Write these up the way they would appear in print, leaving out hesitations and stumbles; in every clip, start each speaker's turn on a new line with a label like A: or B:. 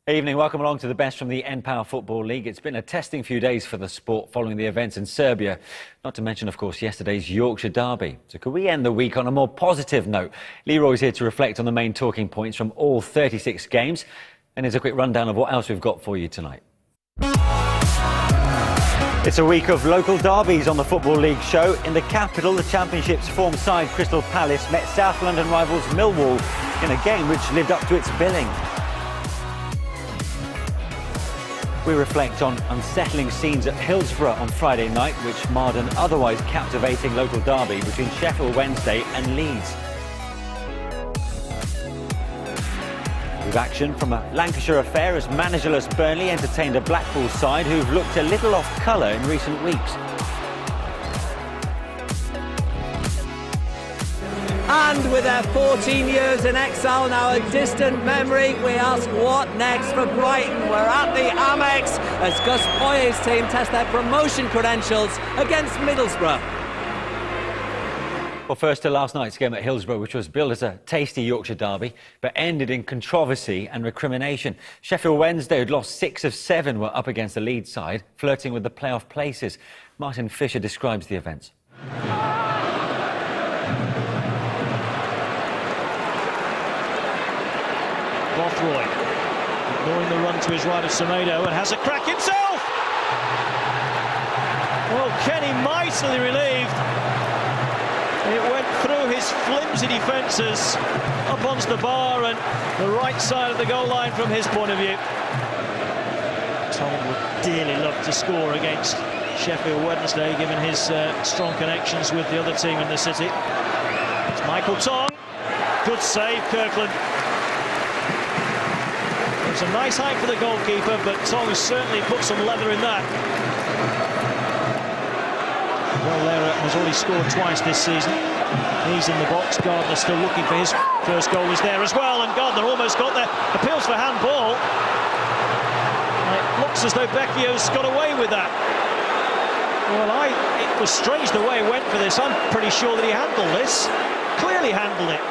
A: Evening, welcome along to the best from the N-Power Football League. It's been a testing few days for the sport following the events in Serbia, not to mention, of course, yesterday's Yorkshire derby. So could we end the week on a more positive note? Leroy's here to reflect on the main talking points from all 36 games, and here's a quick rundown of what else we've got for you tonight. It's a week of local derbies on the Football League show. In the capital, the Championship's form side Crystal Palace met South London rivals Millwall in a game which lived up to its billing. We reflect on unsettling scenes at Hillsborough on Friday night, which marred an otherwise captivating local derby between Sheffield Wednesday and Leeds. With action from a Lancashire affair as managerless Burnley entertained a Blackpool side who've looked a little off colour in recent weeks.
B: And with their 14 years in exile now a distant memory, we ask what next for Brighton. We're at the Amex as Gus Poyet's team test their promotion credentials against Middlesbrough.
A: Well, first to last night's game at Hillsborough, which was billed as a tasty Yorkshire derby, but ended in controversy and recrimination. Sheffield Wednesday, who'd lost 6 of 7, were up against the Leeds side, flirting with the playoff places. Martin Fisher describes the events.
C: Leroy, ignoring the run to his right of Semedo, and has a crack himself! Well, Kenny mightily relieved. It went through his flimsy defences, up onto the bar and the right side of the goal line from his point of view. Tom would dearly love to score against Sheffield Wednesday, given his strong connections with the other team in the city. It's Michael Tong. Good save, Kirkland. It's a nice height for the goalkeeper, but Tong has certainly put some leather in that. Well, Leroy has already scored twice this season. He's in the box. Gardner still looking for his first goal. Is there as well, and Gardner almost got there. Appeals for handball. And it looks as though Becchio's got away with that. Well, it was strange the way he went for this. I'm pretty sure that he handled this. Clearly handled it.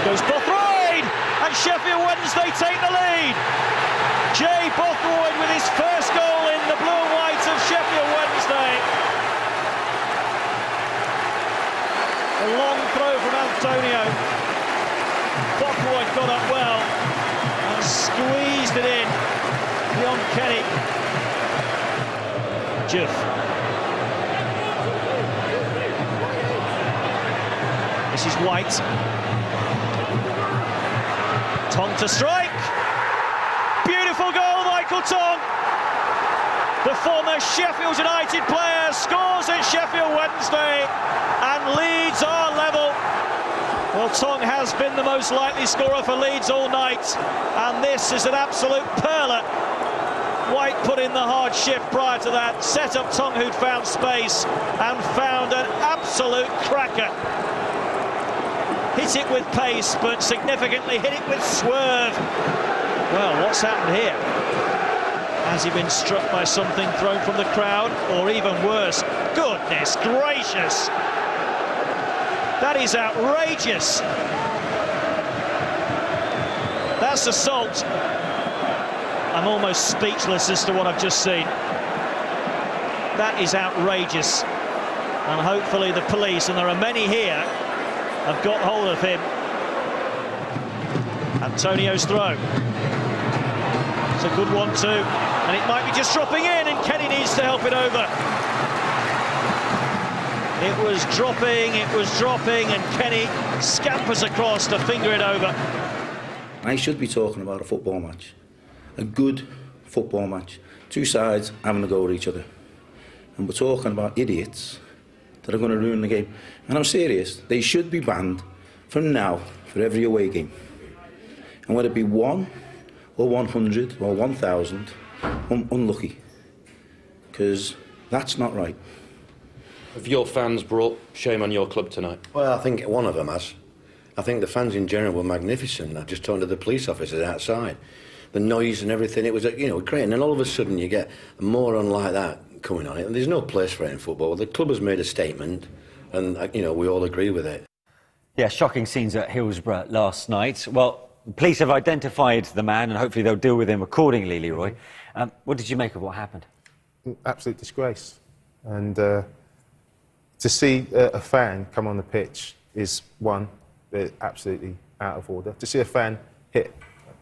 C: Goes Bothroyd, and Sheffield Wednesday take the lead. Jay Bothroyd with his first goal in the blue and white of Sheffield Wednesday. A long throw from Antonio. Bothroyd got up well and squeezed it in beyond Kenny. Juff. This is White. Tong to strike. Beautiful goal, Michael Tong. The former Sheffield United player scores at Sheffield Wednesday, and Leeds are level. Well, Tong has been the most likely scorer for Leeds all night, and this is an absolute perler. White put in the hard shift prior to that, set up Tong, who'd found space, and found an absolute cracker. Hit it with pace, but significantly hit it with swerve. Well, what's happened here? Has he been struck by something thrown from the crowd? Or even worse, goodness gracious! That is outrageous! That's assault. I'm almost speechless as to what I've just seen. That is outrageous. And hopefully the police, and there are many here, have got hold of him. Antonio's throw. It's a good one too, and it might be just dropping in, and Kenny needs to help it over. It was dropping, and Kenny scampers across to finger it over.
D: I should be talking about a football match, a good football match. Two sides having a go at each other, and we're talking about idiots that are going to ruin the game. And I'm serious, they should be banned from now for every away game. And whether it be 1 or 100 or 1,000, I'm unlucky, because that's not right.
E: Have your fans brought shame on your club tonight?
F: Well, I think one of them has. I think the fans in general were magnificent. I just talked to the police officers outside. The noise and everything, it was, great. And then all of a sudden you get a moron like that coming on it, and there's no place for it in football. The club has made a statement, and we all agree with it.
A: Yeah, shocking scenes at Hillsborough last night. Well, police have identified the man and hopefully they'll deal with him accordingly, Leroy. What did you make of what happened?
G: Absolute disgrace. And to see a fan come on the pitch is one, they're absolutely out of order. To see a fan hit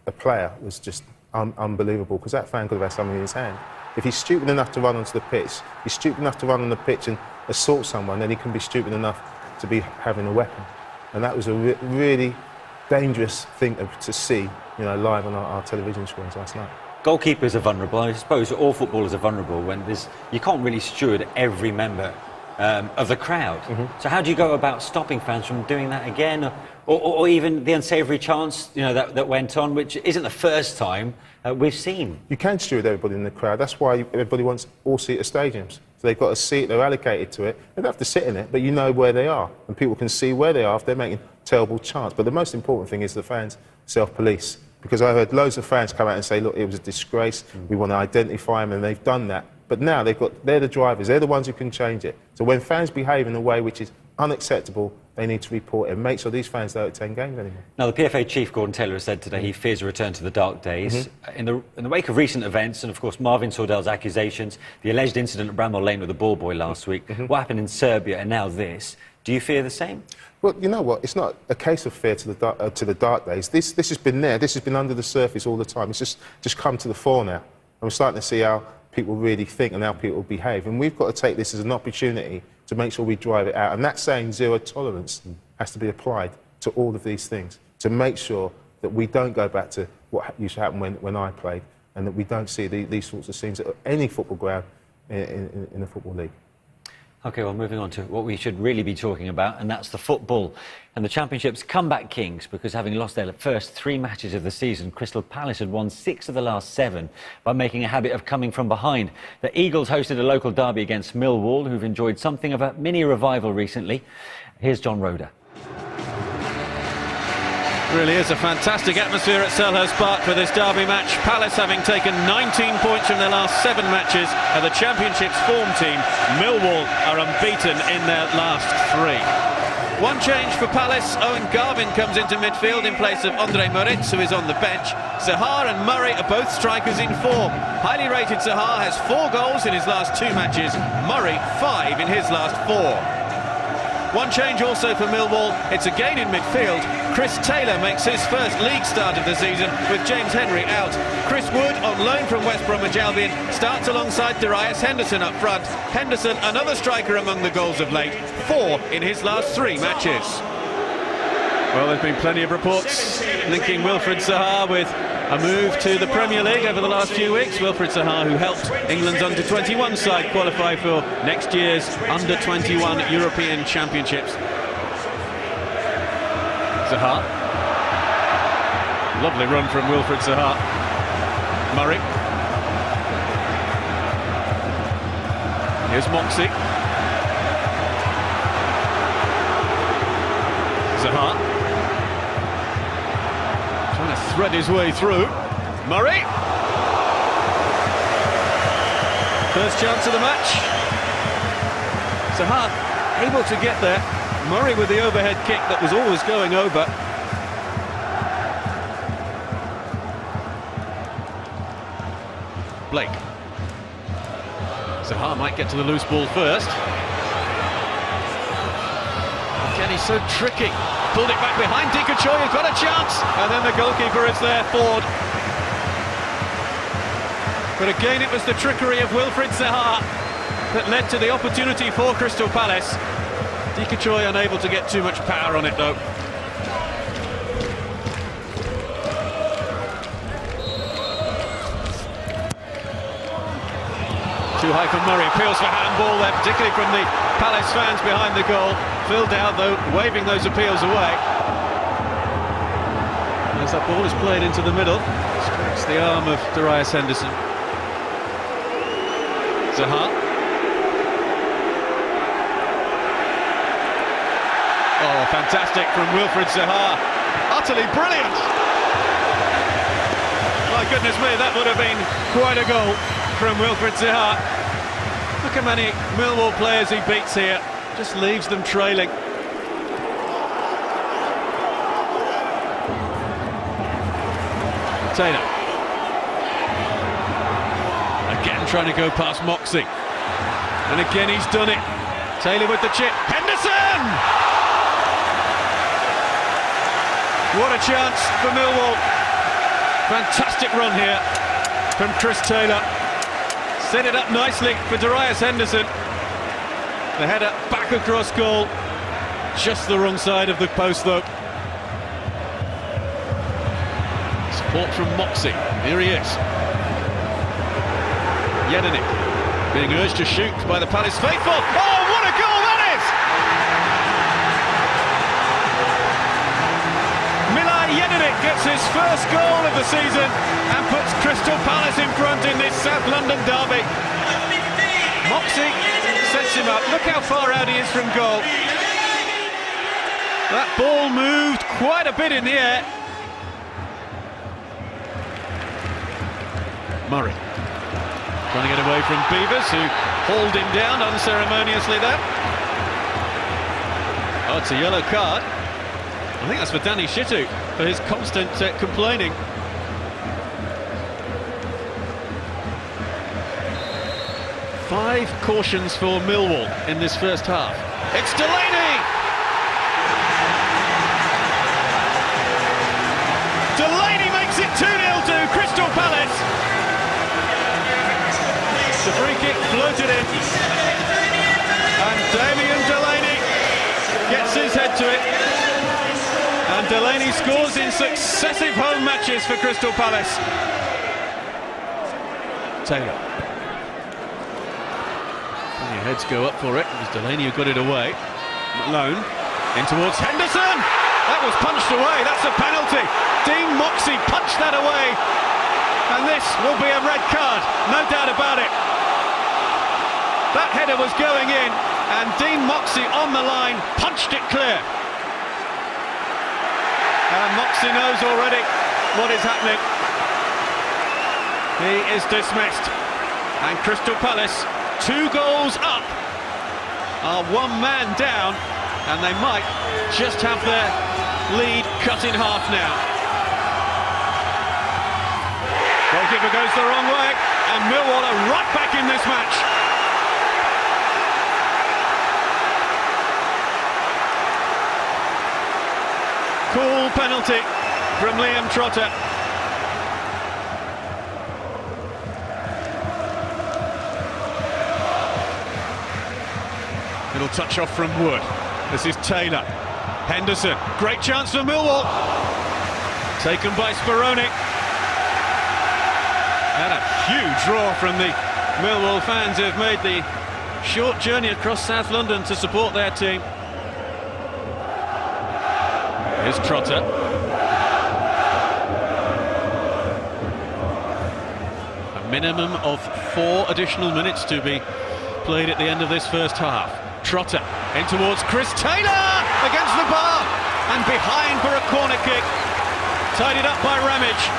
G: a player was just unbelievable, because that fan could have had something in his hand. If he's stupid enough to run onto the pitch, he's stupid enough to run on the pitch and assault someone, then he can be stupid enough to be having a weapon. And that was a really dangerous thing to see, you know, live on our television screens last night.
A: Goalkeepers are vulnerable. I suppose all footballers are vulnerable when you can't really steward every member of the crowd. So how do you go about stopping fans from doing that again, or even the unsavoury chants, you know, that went on, which isn't the first time we've seen?
G: You can steward everybody in the crowd. That's why everybody wants all-seater stadiums. So they've got a seat, they're allocated to it. They don't have to sit in it, but you know where they are, and people can see where they are if they're making terrible chants. But the most important thing is the fans self-police, because I heard loads of fans come out and say, look, it was a disgrace, we want to identify them, and they've done that. But now they're the drivers, they're the ones who can change it. So when fans behave in a way which is unacceptable, they need to report it and make sure these fans don't attend games anymore.
A: Now, the PFA chief, Gordon Taylor, has said today he fears a return to the dark days. In the wake of recent events, and of course Marvin Sordell's accusations, the alleged incident at Bramwell Lane with the ball boy last week, what happened in Serbia, and now this, do you fear the same?
G: Well, you know what? It's not a case of fear to the dark days. This has been there. This has been under the surface all the time. It's just come to the fore now. And we're starting to see how people really think and how people behave. And we've got to take this as an opportunity to make sure we drive it out. And that saying zero tolerance has to be applied to all of these things, to make sure that we don't go back to what used to happen when I played, and that we don't see these sorts of scenes at any football ground in the Football League.
A: OK, well, moving on to what we should really be talking about, and that's the football. And the Championship's comeback kings, because having lost their first 3 matches of the season, Crystal Palace had won 6 of the last 7 by making a habit of coming from behind. The Eagles hosted a local derby against Millwall, who've enjoyed something of a mini revival recently. Here's John Roeder.
C: Really is a fantastic atmosphere at Selhurst Park for this derby match. Palace, having taken 19 points from their last 7 matches, are the Championship's form team. Millwall are unbeaten in their last 3. One change for Palace. Owen Garvin comes into midfield in place of Andre Moritz, who is on the bench. Zaha and Murray are both strikers in form. Highly rated Zaha has 4 goals in his last 2 matches. Murray 5 in his last 4. One change also for Millwall. It's again in midfield. Chris Taylor makes his first league start of the season with James Henry out. Chris Wood, on loan from West Bromwich Albion, starts alongside Darius Henderson up front. Henderson, another striker among the goals of late, 4 in his last 3 matches. Well, there's been plenty of reports linking Wilfred Zaha with a move to the Premier League over the last few weeks. Wilfred Zaha, who helped England's under-21 side qualify for next year's under-21 European Championships. Zaha. Lovely run from Wilfred Zaha. Murray. Here's Moxie. Zaha. Trying to thread his way through. Murray. First chance of the match. Zaha able to get there. Murray with the overhead kick that was always going over. Blake. Zaha might get to the loose ball first. Again, he's so tricky. Pulled it back behind Dikachoy, he's got a chance, and then the goalkeeper is there, Ford. But again, it was the trickery of Wilfred Zaha that led to the opportunity for Crystal Palace. Dikachoy unable to get too much power on it, though. Too high for Murray, appeals for handball there, particularly from the Palace fans behind the goal. Phil Dowd, though, waving those appeals away. As that ball is played into the middle, strikes the arm of Darius Henderson. Zaha. Oh, fantastic from Wilfred Zaha. Utterly brilliant. My goodness me, that would have been quite a goal from Wilfred Zaha. Look how many Millwall players he beats here. Just leaves them trailing.
H: Taylor. Again trying to go past Moxey. And again he's done it. Taylor with the chip. Henderson! What a chance for Millwall. Fantastic run here from Chris Taylor. Set it up nicely for Darius Henderson. The header back across goal. Just the wrong side of the post though. Support from Moxey. Here he is. Jedinek being urged to shoot by the Palace faithful. Oh, what a goal that is! Milan Jedinek gets his first goal of the season and puts Crystal Palace in front in this South London derby. Moxey sets him up. Look how far out he is from goal. That ball moved quite a bit in the air. Murray trying to get away from Beavers, who hauled him down unceremoniously there. Oh, it's a yellow card. I think that's for Danny Shitu for his constant complaining. Five cautions for Millwall in this first half. It's Delaney! Delaney makes it 2-0 to Crystal Palace. The free kick floated in, and Damien Delaney gets his head to it, and Delaney scores in successive home matches for Crystal Palace. Taylor. Plenty of heads go up for it. It was Delaney who got it away. Malone in towards Henderson. That was punched away. That's a penalty. Dean Moxey punched that away, and this will be a red card, no doubt about it. That header was going in, and Dean Moxey on the line punched it clear. And Moxey knows already what is happening. He is dismissed. And Crystal Palace, 2 goals up, are 1 man down, and they might just have their lead cut in half now. Goalkeeper goes the wrong way, and Millwall are right back in this match. Cool penalty from Liam Trotter. Little touch off from Wood. This is Taylor. Henderson, great chance for Millwall. Taken by Speroni. And a huge roar from the Millwall fans who have made the short journey across South London to support their team. Here's Trotter. A minimum of 4 additional minutes to be played at the end of this first half. Trotter in towards Chris Taylor against the bar and behind for a corner kick. Tidied up by Ramage.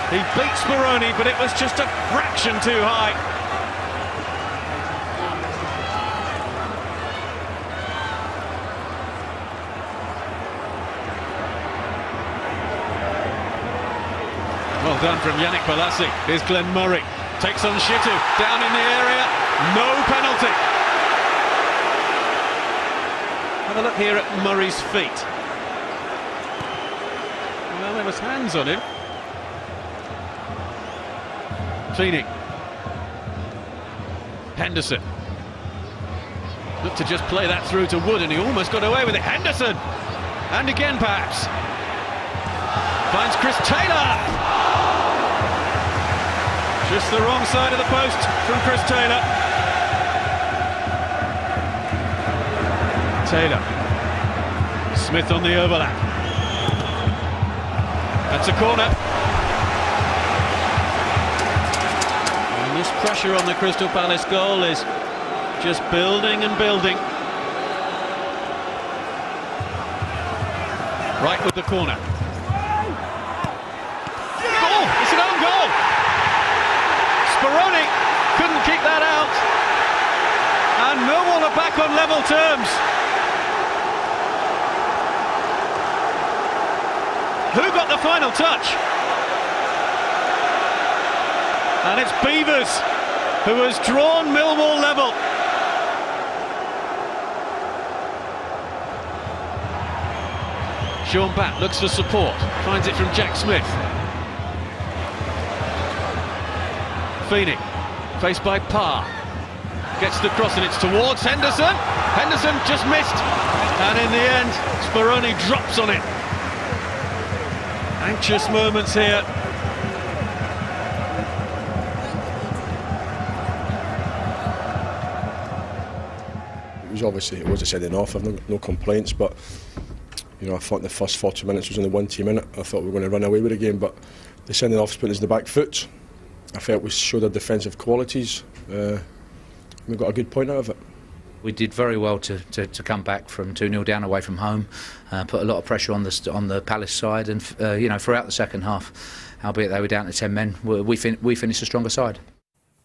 H: He beat Speroni, but it was just a fraction too high. Well done from Yannick Bolasie. Here's Glenn Murray. Takes on Shitu. Down in the area. No penalty. Have a look here at Murray's feet. Well, there was hands on him. Feeney. Henderson. Looked to just play that through to Wood, and he almost got away with it. Henderson! And again, perhaps. Finds Chris Taylor! Just the wrong side of the post from Chris Taylor. Taylor. Smith on the overlap. That's a corner. And this pressure on the Crystal Palace goal is just building and building. Right with the corner. Goal! It's an own goal! Speroni couldn't keep that out. And Millwall are back on level terms. Who got the final touch? And it's Beavers who has drawn Millwall level. Sean Batt looks for support, finds it from Jack Smith. Feeney, faced by Parr, gets the cross and it's towards Henderson. Henderson just missed, and in the end, Speroni drops on it. Anxious moments here.
I: It was a sending off. I've no complaints, but you know, I thought the first 40 minutes was only 1 team in it. I thought we were going to run away with the game, but the sending off's put us in the back foot. I felt we showed our defensive qualities. We got a good point out of it.
J: We did very well to come back from 2-0 down away from home, put a lot of pressure on the Palace side, and you know, throughout the second half, albeit they were down to 10 men, we finished a stronger side.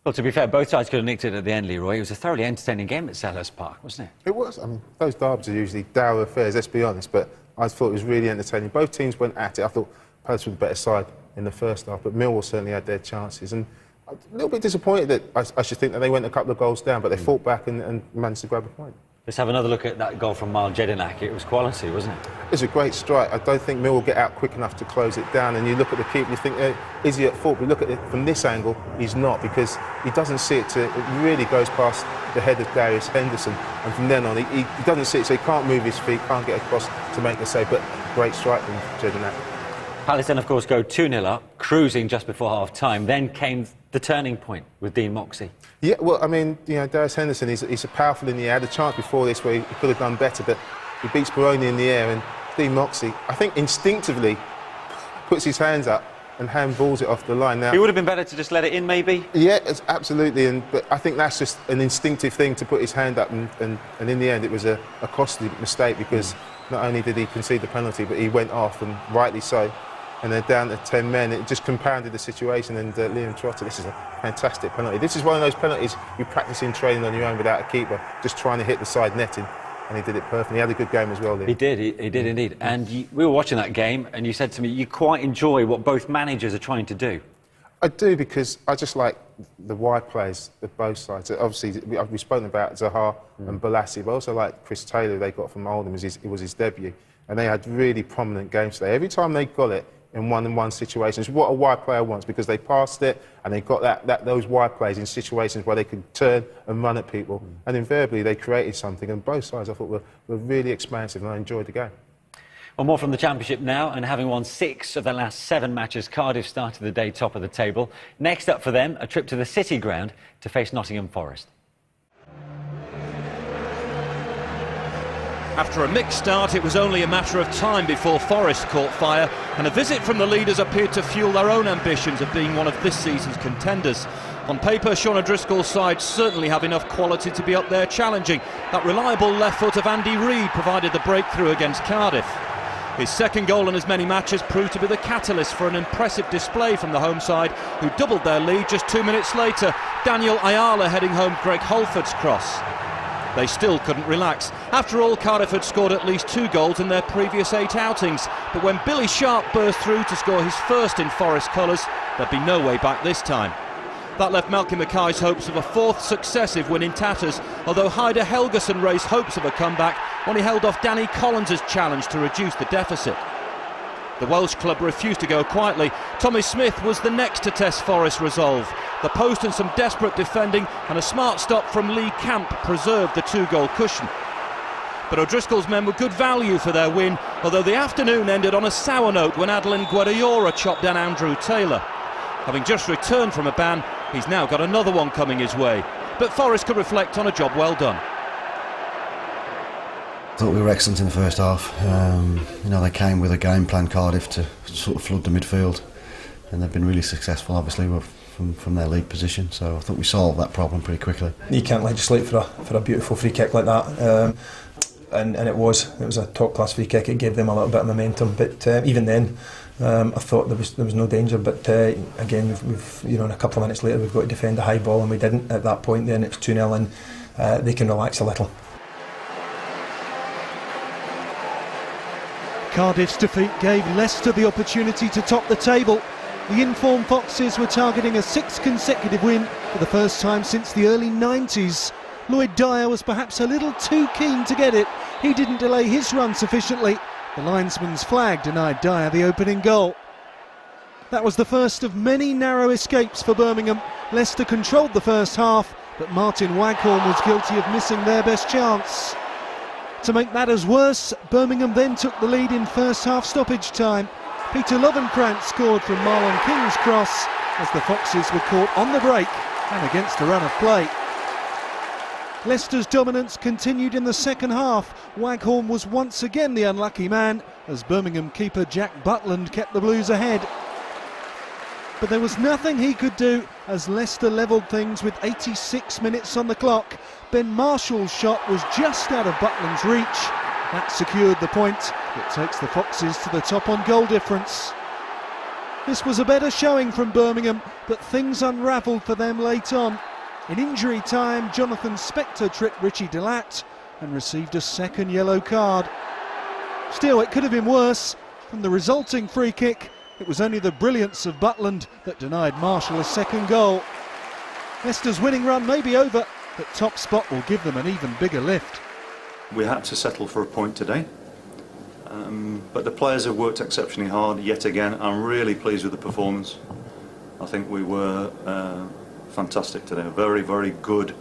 A: Well, to be fair, both sides could have nicked it at the end, Leroy. It was a thoroughly entertaining game at Selhurst Park, wasn't it?
G: It was. I mean, those derbies are usually dour affairs, let's be honest, but I thought it was really entertaining. Both teams went at it. I thought Palace was the better side in the first half, but Millwall certainly had their chances. And I'm a little bit disappointed that I should think that they went a couple of goals down, but they fought back and managed to grab a point.
A: Let's have another look at that goal from Miles Jedinak. It was quality, wasn't it?
G: It was a great strike. I don't think Millwall get out quick enough to close it down. And you look at the keeper, you think, is he at fault? We look at it from this angle, he's not, because he doesn't see it. It really goes past the head of Darius Henderson, and from then on, he doesn't see it, so he can't move his feet, can't get across to make the save. But great strike from Jedinak.
A: Palace then, of course, go 2-0 up, cruising just before half-time. Then came the turning point with Dean Moxey.
G: Yeah, well, I mean, you know, Darius Henderson, he's a powerful in the air. He had a chance before this where he could have done better, but he beats Speroni in the air, and Dean Moxey, I think, instinctively puts his hands up and handballs it off the line. Now,
A: It would have been better to just let it in, maybe?
G: Yeah, absolutely, but I think that's just an instinctive thing to put his hand up, and in the end it was a costly mistake, because not only did he concede the penalty, but he went off, and rightly so. And they're down to 10 men. It just compounded the situation, and Liam Trotter, this is a fantastic penalty. This is one of those penalties you practice in training on your own without a keeper, just trying to hit the side netting, and he did it perfectly. He had a good game as well, Liam.
A: He did indeed. And we were watching that game, and you said to me you quite enjoy what both managers are trying to do.
G: I do, because I just like the wide players of both sides. Obviously, we've spoken about Zaha and Bhasin, but I also like Chris Taylor, they got from Oldham. It was his debut, and they had really prominent games today. Every time they got it, in one-on-one situations, what a wide player wants, because they passed it and they got those wide plays in situations where they could turn and run at people, and invariably they created something, and both sides I thought were really expansive, and I enjoyed the game.
A: Well, more from the Championship now, and having won 6 of their last 7 matches, Cardiff started the day top of the table. Next up for them, a trip to the City Ground to face Nottingham Forest.
C: After a mixed start, it was only a matter of time before Forest caught fire, and a visit from the leaders appeared to fuel their own ambitions of being one of this season's contenders. On paper, Sean O'Driscoll's side certainly have enough quality to be up there challenging. That reliable left foot of Andy Reid provided the breakthrough against Cardiff. His second goal in as many matches proved to be the catalyst for an impressive display from the home side, who doubled their lead just 2 minutes later. Daniel Ayala heading home Greg Holford's cross. They still couldn't relax. After all, Cardiff had scored at least 2 goals in their previous 8 outings. But when Billy Sharp burst through to score his first in Forest colours, there'd be no way back this time. That left Malcolm Mackay's hopes of a 4th successive win in tatters, although Hyder Helgason raised hopes of a comeback when he held off Danny Collins' challenge to reduce the deficit. The Welsh club refused to go quietly. Tommy Smith was the next to test Forest's resolve. The post and some desperate defending, and a smart stop from Lee Camp preserved the 2-goal cushion. But O'Driscoll's men were good value for their win, although the afternoon ended on a sour note when Adeline Guadiora chopped down Andrew Taylor. Having just returned from a ban, he's now got another one coming his way. But Forest could reflect on a job well done.
K: I thought we were excellent in the first half. You know, they came with a game plan, Cardiff, to sort of flood the midfield, and they've been really successful, obviously, from their lead position. So I think we solved that problem pretty quickly.
L: You can't legislate for a beautiful free kick like that, and it was a top class free kick. It gave them a little bit of momentum, but even then, I thought there was no danger. But again, we've you know, in a couple of minutes later, we've got to defend a high ball, and we didn't at that point. Then it's 2-0, and they can relax a little.
M: Cardiff's defeat gave Leicester the opportunity to top the table. The informed Foxes were targeting a 6th consecutive win for the first time since the early 90s. Lloyd Dyer was perhaps a little too keen to get it. He didn't delay his run sufficiently. The linesman's flag denied Dyer the opening goal. That was the first of many narrow escapes for Birmingham. Leicester controlled the first half, but Martin Waghorn was guilty of missing their best chance. To make matters worse, Birmingham then took the lead in first half stoppage time. Peter Lovenkrantz scored from Marlon King's cross as the Foxes were caught on the break and against a run of play. Leicester's dominance continued in the second half. Waghorn was once again the unlucky man as Birmingham keeper Jack Butland kept the Blues ahead. But there was nothing he could do as Leicester levelled things with 86 minutes on the clock. Ben Marshall's shot was just out of Butland's reach. That secured the point that takes the Foxes to the top on goal difference. This was a better showing from Birmingham, but things unravelled for them late on. In injury time, Jonathan Spector tripped Richie Delat and received a second yellow card. Still, it could have been worse. From the resulting free kick, it was only the brilliance of Butland that denied Marshall a second goal. Leicester's winning run may be over, but top spot will give them an even bigger lift.
N: We had to settle for a point today, but the players have worked exceptionally hard yet again. I'm really pleased with the performance. I think we were fantastic today. A very, very good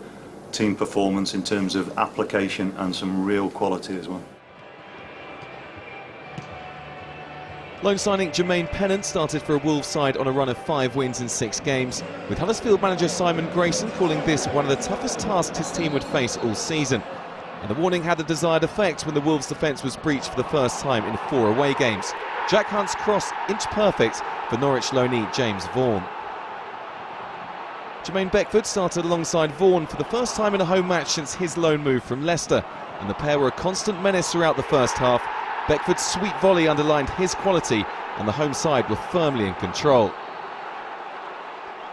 N: team performance in terms of application and some real quality as well.
O: Loan signing Jermaine Pennant started for a Wolves side on a run of 5 wins in 6 games, with Huddersfield manager Simon Grayson calling this one of the toughest tasks his team would face all season. And the warning had the desired effect when the Wolves' defence was breached for the first time in 4 away games. Jack Hunt's cross inch perfect for Norwich loanee James Vaughan. Jermaine Beckford started alongside Vaughan for the first time in a home match since his loan move from Leicester, and the pair were a constant menace throughout the first half. Beckford's sweet volley underlined his quality, and the home side were firmly in control.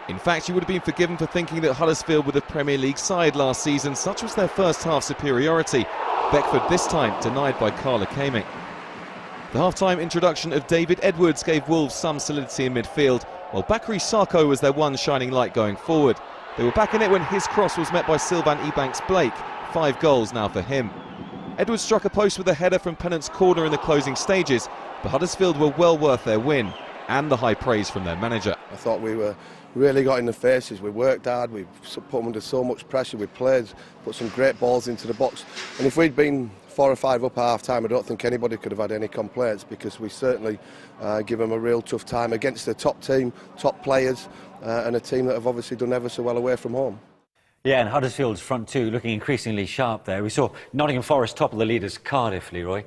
O: In fact, you would have been forgiven for thinking that Huddersfield were the Premier League side last season. Such was their first half superiority. Beckford this time denied by Carla Kamik. The half-time introduction of David Edwards gave Wolves some solidity in midfield, while Bakary Sarko was their one shining light going forward. They were back in it when his cross was met by Sylvan Ebanks-Blake. 5 goals now for him. Edwards struck a post with a header from Pennant's corner in the closing stages, but Huddersfield were well worth their win, and the high praise from their manager.
P: I thought we were really got in the faces. We worked hard, we put them under so much pressure, we played, put some great balls into the box, and if we'd been 4 or 5 up at half time, I don't think anybody could have had any complaints, because we certainly give them a real tough time against the top team, top players, and a team that have obviously done ever so well away from home.
A: Yeah, and Huddersfield's front two looking increasingly sharp there. We saw Nottingham Forest top of the leaders, Cardiff, Leroy.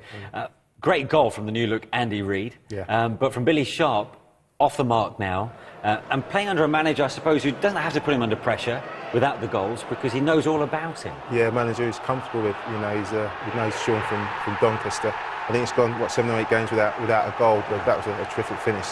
A: Great goal from the new look Andy Reid, but from Billy Sharp, off the mark now, and playing under a manager, I suppose, who doesn't have to put him under pressure without the goals because he knows all about him.
G: Yeah, manager who's comfortable with, you know, he knows Sean from Doncaster. I think it's gone, what, 7 or 8 games without a goal, but that was a terrific finish.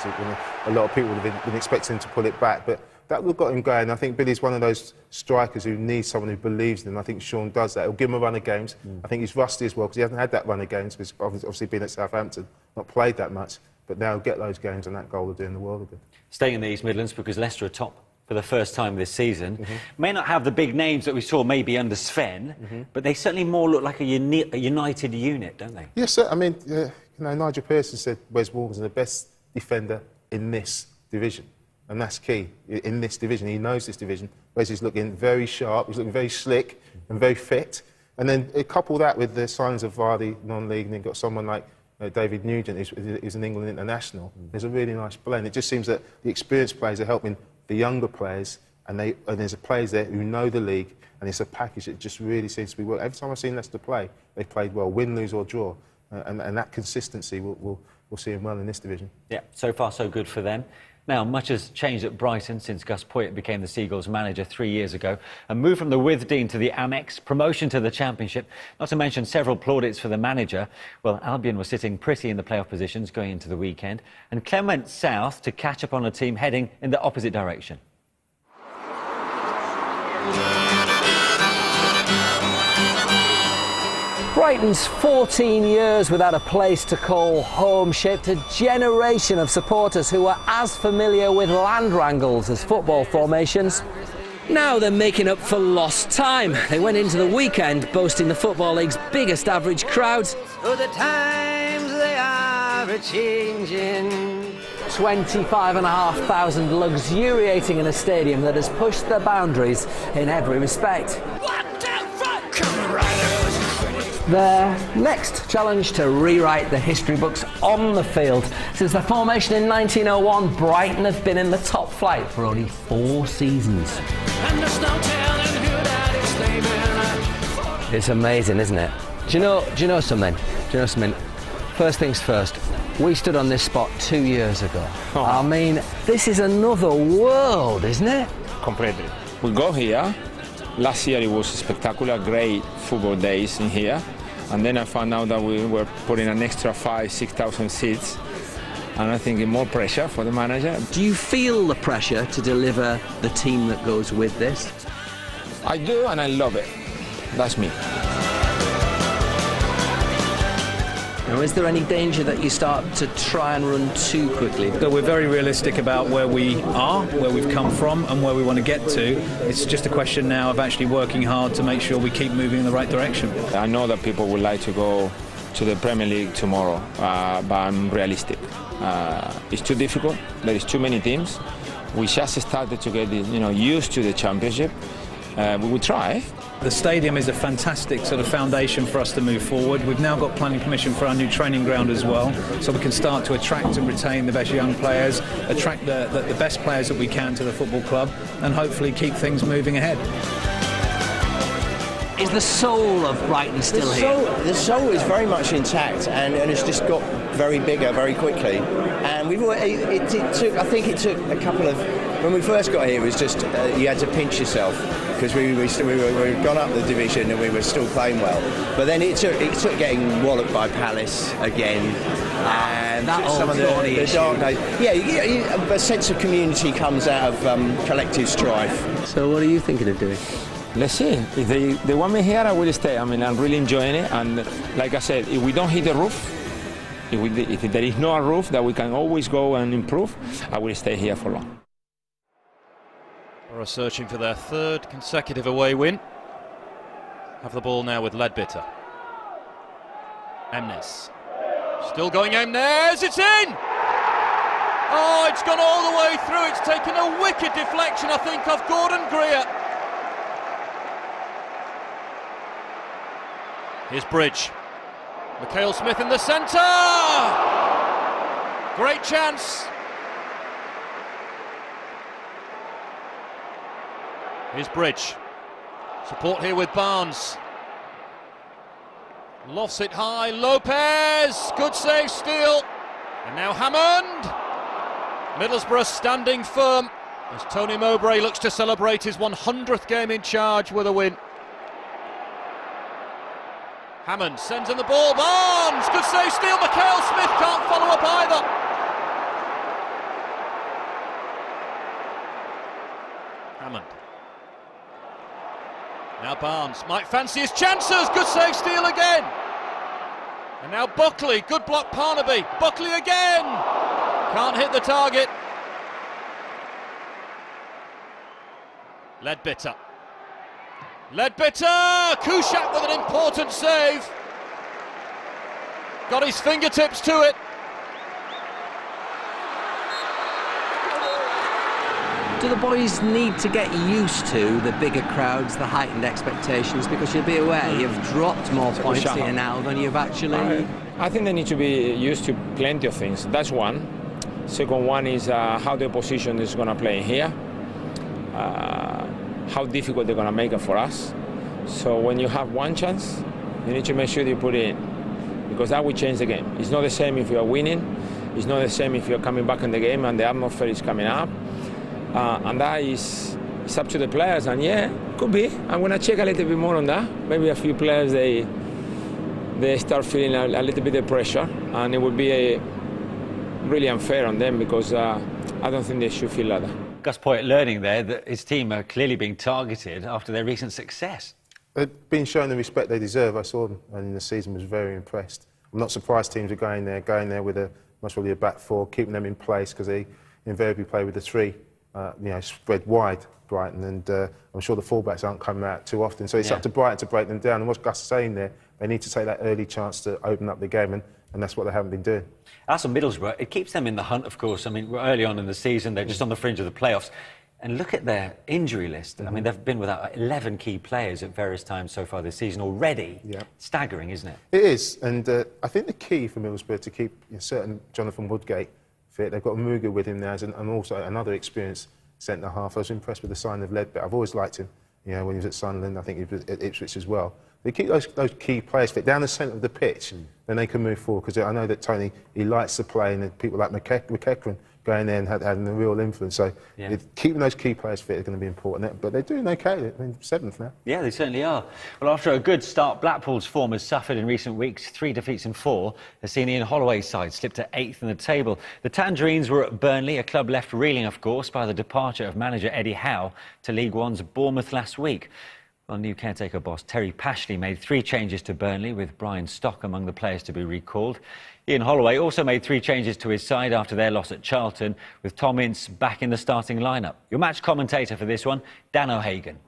G: A lot of people would have been expecting him to pull it back, but that would have got him going. I think Billy's one of those strikers who needs someone who believes in him. I think Sean does that. He'll give him a run of games. I think he's rusty as well because he hasn't had that run of games because obviously been at Southampton, not played that much. But now he'll get those games and that goal will do in the world of good. Staying
A: in the East Midlands because Leicester are top for the first time this season. May not have the big names that we saw maybe under Sven, but they certainly more look like a united unit, don't they?
G: Yes, sir. I mean, you know, Nigel Pearson said Wes Morgan's the best defender in this division. And that's key. In this division, he knows this division. Wes is looking very sharp, he's looking very slick and very fit. And then couple that with the signs of Vardy non-league, and you've got someone like David Nugent, who's an England international. There's a really nice blend. It just seems that the experienced players are helping the younger players, and there's players there who know the league, and it's a package that just really seems to be well. Every time I've seen Leicester play, they've played well, win, lose or draw, and that consistency we'll see them well in this division.
A: Yeah, so far so good for them. Now, much has changed at Brighton since Gus Poyet became the Seagulls manager 3 years ago. A move from the Withdean to the Amex, promotion to the Championship, not to mention several plaudits for the manager. Well, Albion was sitting pretty in the playoff positions going into the weekend, and Clemmit went south to catch up on a team heading in the opposite direction.
B: Brighton's 14 years without a place to call home shaped a generation of supporters who were as familiar with land wrangles as football formations. Now they're making up for lost time. They went into the weekend boasting the Football League's biggest average crowds. Oh, the times they are a-changing. 25,500 luxuriating in a stadium that has pushed the boundaries in every respect. Their next challenge to rewrite the history books on the field. Since their formation in 1901, Brighton have been in the top flight for only 4 seasons. It's amazing, isn't it? Do you know something? First things first, we stood on this spot 2 years ago.
Q: Oh.
B: I mean, this is another world, isn't it?
Q: Completely. We go here. Last year it was spectacular, great football days in here. And then I found out that we were putting an extra 5,000-6,000 seats. And I think more pressure for the manager.
B: Do you feel the pressure to deliver the team that goes with this?
Q: I do, and I love it. That's me.
B: Now, is there any danger that you start to try and run too quickly?
R: So we're very realistic about where we are, where we've come from and where we want to get to. It's just a question now of actually working hard to make sure we keep moving in the right direction.
Q: I know that people would like to go to the Premier League tomorrow, but I'm realistic. It's too difficult. There is too many teams. We just started to get used to the Championship. We will try.
R: The stadium is a fantastic sort of foundation for us to move forward. We've now got planning permission for our new training ground as well, so we can start to attract and retain the best young players, attract the best players that we can to the football club, and hopefully keep things moving ahead.
B: Is the soul of Brighton still here?
S: The soul is very much intact, and it's just got very bigger very quickly. And I think it took a couple of. When we first got here, it was just you had to pinch yourself because we were gone up the division and we were still playing well. But then it took getting walloped by Palace again. And some of the dark days. Yeah, a sense of community comes out of collective strife.
B: So what are you thinking of doing?
Q: Let's see. If they want me here, I will stay. I mean, I'm really enjoying it. And like I said, if we don't hit the roof, if there is no roof that we can always go and improve, I will stay here for long.
H: Borough searching for their 3rd consecutive away win. Have the ball now with Ledbetter. Emnes. Still going Emnes, it's in! Oh, it's gone all the way through. It's taken a wicked deflection, I think, off Gordon Greer. Here's Bridge. Mikhail Smith in the centre! Great chance. Here's Bridge. Support here with Barnes. Lofts it high. Lopez! Good save, Steele. And now Hammond. Middlesbrough standing firm as Tony Mowbray looks to celebrate his 100th game in charge with a win. Hammond sends in the ball. Barnes! Good save, Steele. Mikhail Smith can't follow up either. Hammond. Now Barnes might fancy his chances. Good save, Steele again. And now Buckley. Good block, Parnaby. Buckley again. Can't hit the target. Ledbetter. Kuszak with an important save. Got his fingertips to it.
B: Do the boys need to get used to the bigger crowds, the heightened expectations? Because you'll be aware you've dropped more points here now than you've actually...
Q: I think they need to be used to plenty of things. That's one. Second one is how the opposition is going to play here. How difficult they're going to make it for us. So when you have one chance, you need to make sure you put it in, because that will change the game. It's not the same if you're winning. It's not the same if you're coming back in the game and the atmosphere is coming up. And that is it's up to the players. And yeah, could be. I'm going to check a little bit more on that. Maybe a few players, they start feeling a little bit of pressure, and it would be really unfair on them, because I don't think they should feel like that.
A: Gus Poyet learning there that his team are clearly being targeted after their recent success.
G: Being shown the respect they deserve. I saw them, and in the season was very impressed. I'm not surprised teams are going there with most probably a back four, keeping them in place because they invariably play with the three, spread wide, Brighton, and I'm sure the fullbacks aren't coming out too often. So it's up to Brighton to break them down. And what's Gus saying there, they need to take that early chance to open up the game, and that's what they haven't been doing.
A: As for Middlesbrough, it keeps them in the hunt, of course. I mean, we're early on in the season, they're just on the fringe of the playoffs. And look at their injury list. I mean, they've been without 11 key players at various times so far this season already. Yeah. Staggering, isn't it?
G: It is. And I think the key for Middlesbrough to keep certain Jonathan Woodgate fit, they've got Muga with him now, and also another experienced centre-half. I was impressed with the sign of Ledbetter. I've always liked him, when he was at Sunderland. I think he was at Ipswich as well. They keep those key players fit down the centre of the pitch, then they can move forward. Because I know that Tony, he likes to play, and people like McEachran going there and having a real influence. So keeping those key players fit is going to be important. But they're doing OK. I mean, 7th now. Yeah,
A: they certainly are. Well, after a good start, Blackpool's form has suffered in recent weeks. 3 defeats in 4 has seen Ian Holloway's side slip to 8th in the table. The Tangerines were at Burnley, a club left reeling, of course, by the departure of manager Eddie Howe to League One's Bournemouth last week. Well, new caretaker boss Terry Pashley made 3 changes to Burnley, with Brian Stock among the players to be recalled. Ian Holloway also made 3 changes to his side after their loss at Charlton, with Tom Ince back in the starting lineup. Your match commentator for this one, Dan O'Hagan.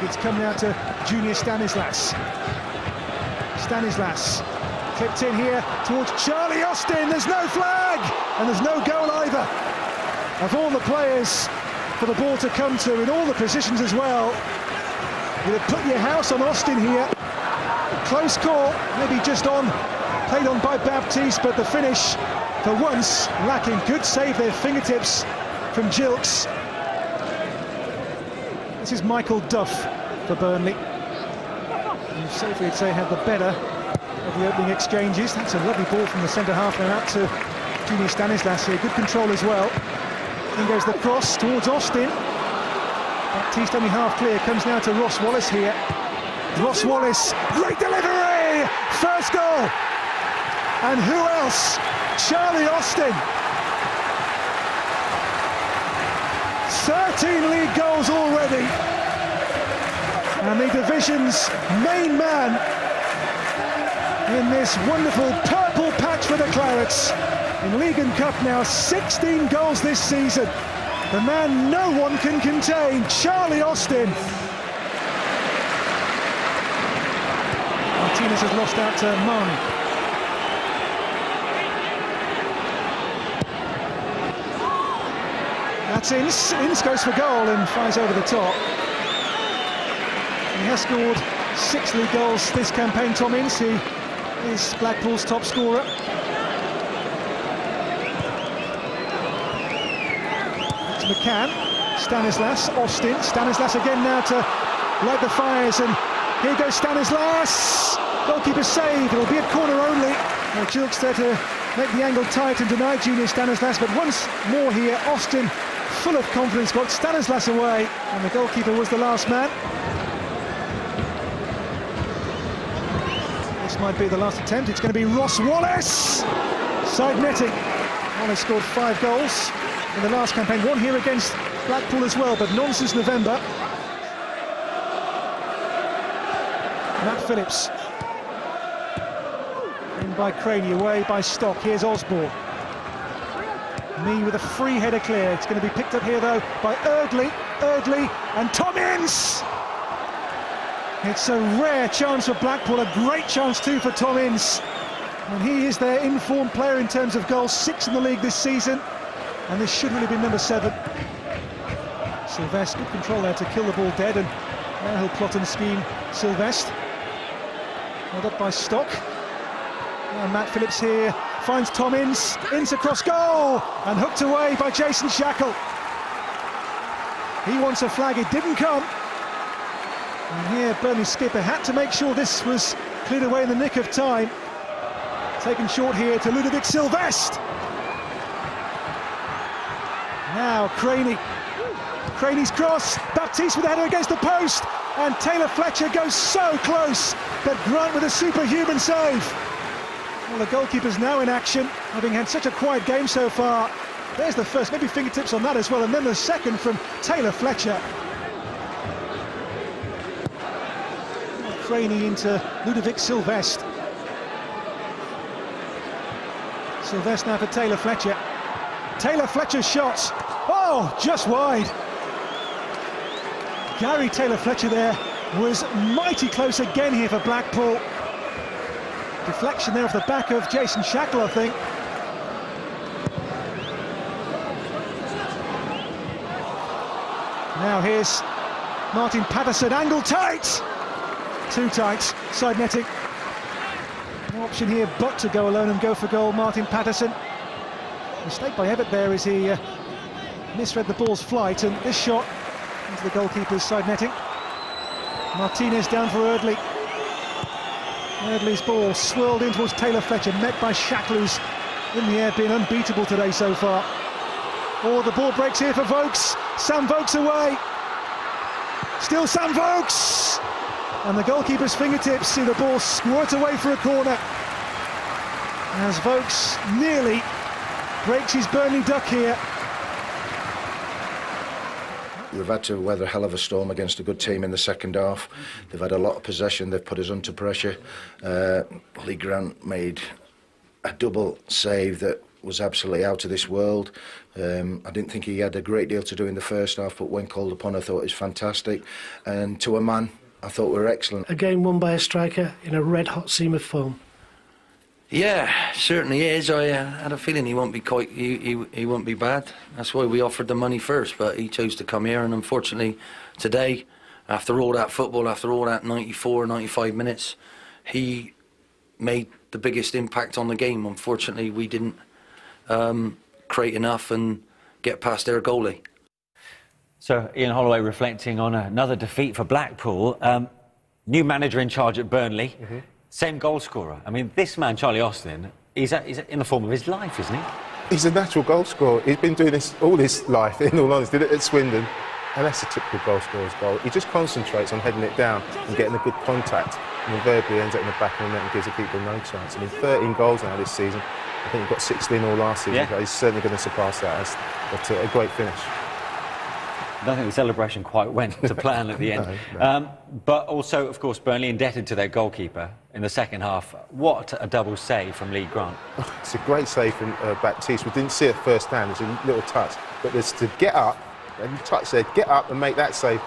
M: It's come now to Junior Stanislas. Stanislas clipped in here towards Charlie Austin. There's no flag and there's no goal either. Of all the players for the ball to come to in all the positions as well, you'd have put your house on Austin here. Close call, maybe just on, played on by Baptiste, but the finish, for once, lacking. Good save there, fingertips from Gilks. This is Michael Duff for Burnley. And safely, I'd say, had the better of the opening exchanges. That's a lovely ball from the centre-half now out to Junior Stanislas here. Good control as well. In goes the cross towards Austin. Baptiste only half clear, comes now to Ross Wallace here. Ross Wallace, great delivery! First goal! And who else? Charlie Austin. 13 league goals already. And the division's main man in this wonderful purple patch for the Clarets. In League and Cup now, 16 goals this season. The man no one can contain, Charlie Austin. Martinez has lost out to Marnie. That's Ince. Ince goes for goal and flies over the top. He has scored 6 league goals this campaign, Tom Ince. He is Blackpool's top scorer. That's McCann. Stanislas, Austin. Stanislas again now to light the fires, and here goes Stanislas. Goalkeeper save. It'll be a corner only. Now Gilks there to make the angle tight and deny Junior Stanislas, but once more here, Austin, full of confidence, got Stanislas away, and the goalkeeper was the last man. This might be the last attempt. It's going to be Ross Wallace. Side netting. Wallace scored 5 goals in the last campaign. 1 here against Blackpool as well, but none since November. Matt Phillips. In by Craney, away by Stock. Here's Osborne. Mee with a free header clear. It's going to be picked up here though by Erdley and Tom Ince. It's a rare chance for Blackpool, a great chance too for Tom Ince. And he is their informed player in terms of goals, 6 in the league this season. And this should really be number 7. Sylvestre, good control there to kill the ball dead, and now he'll plot and scheme Sylvestre. Held up by Stock. And Matt Phillips here finds Tom Ince. Ince across goal and hooked away by Jason Shackle. He wants a flag, it didn't come. And here Burnley skipper had to make sure this was cleared away in the nick of time. Taken short here to Ludovic Sylvestre. Now Craney. Craney's cross. Baptiste with a header against the post. And Taylor Fletcher goes so close, but Grant with a superhuman save. Well, the goalkeeper's now in action, having had such a quiet game so far. There's the first, maybe fingertips on that as well, and then the second from Taylor Fletcher. Frainie into Ludovic Sylvestre. Sylvestre now for Taylor Fletcher. Taylor Fletcher's shot. Oh, just wide. Gary Taylor Fletcher there was mighty close again here for Blackpool. Deflection there off the back of Jason Shackle, I think. Now here's Martin Patterson, angle tight! Too tight, side netting. No option here but to go alone and go for goal, Martin Patterson. Mistake by Evatt there as he misread the ball's flight, and this shot into the goalkeeper's side netting. Martinez down for Eardley. Eardley's ball swirled in towards Taylor Fletcher, met by Shackle, who's in the air, been unbeatable today so far. Oh, the ball breaks here for Vokes. Sam Vokes away. Still Sam Vokes! And the goalkeeper's fingertips see the ball squirt away for a corner. As Vokes nearly breaks his Burnley duck here.
F: We've had to weather a hell of a storm against a good team in the second half. They've had a lot of possession, they've put us under pressure. Lee Grant made a double save that was absolutely out of this world. I didn't think he had a great deal to do in the first half, but when called upon I thought it was fantastic. And to a man, I thought we were excellent.
T: A game won by a striker in a red-hot seam of form.
U: Yeah, certainly is. I had a feeling he won't be quite. He won't be bad. That's why we offered the money first, but he chose to come here. And unfortunately, today, after all that football, after all that 94, 95 minutes, he made the biggest impact on the game. Unfortunately, we didn't create enough and get past their goalie.
A: So Ian Holloway reflecting on another defeat for Blackpool. New manager in charge at Burnley. Same goal scorer. I mean, this man, Charlie Austin, he's in the form of his life, isn't he?
G: He's a natural goal scorer. He's been doing this all his life, in all honesty. Did it at Swindon, and that's a typical goal scorer's goal. He just concentrates on heading it down and getting a good contact, and invariably ends up in the back of the net and gives the keeper no chance. I mean, 13 goals now this season. I think he got 16 all last season. Yeah. He's certainly going to surpass that. But a great finish.
A: I don't think the celebration quite went to plan at the end. No. But also, of course, Burnley indebted to their goalkeeper in the second half. What a double save from Lee Grant.
G: It's a great save from Baptiste. We didn't see it first hand. It's a little touch. But there's to get up, and touch there, get up and make that save.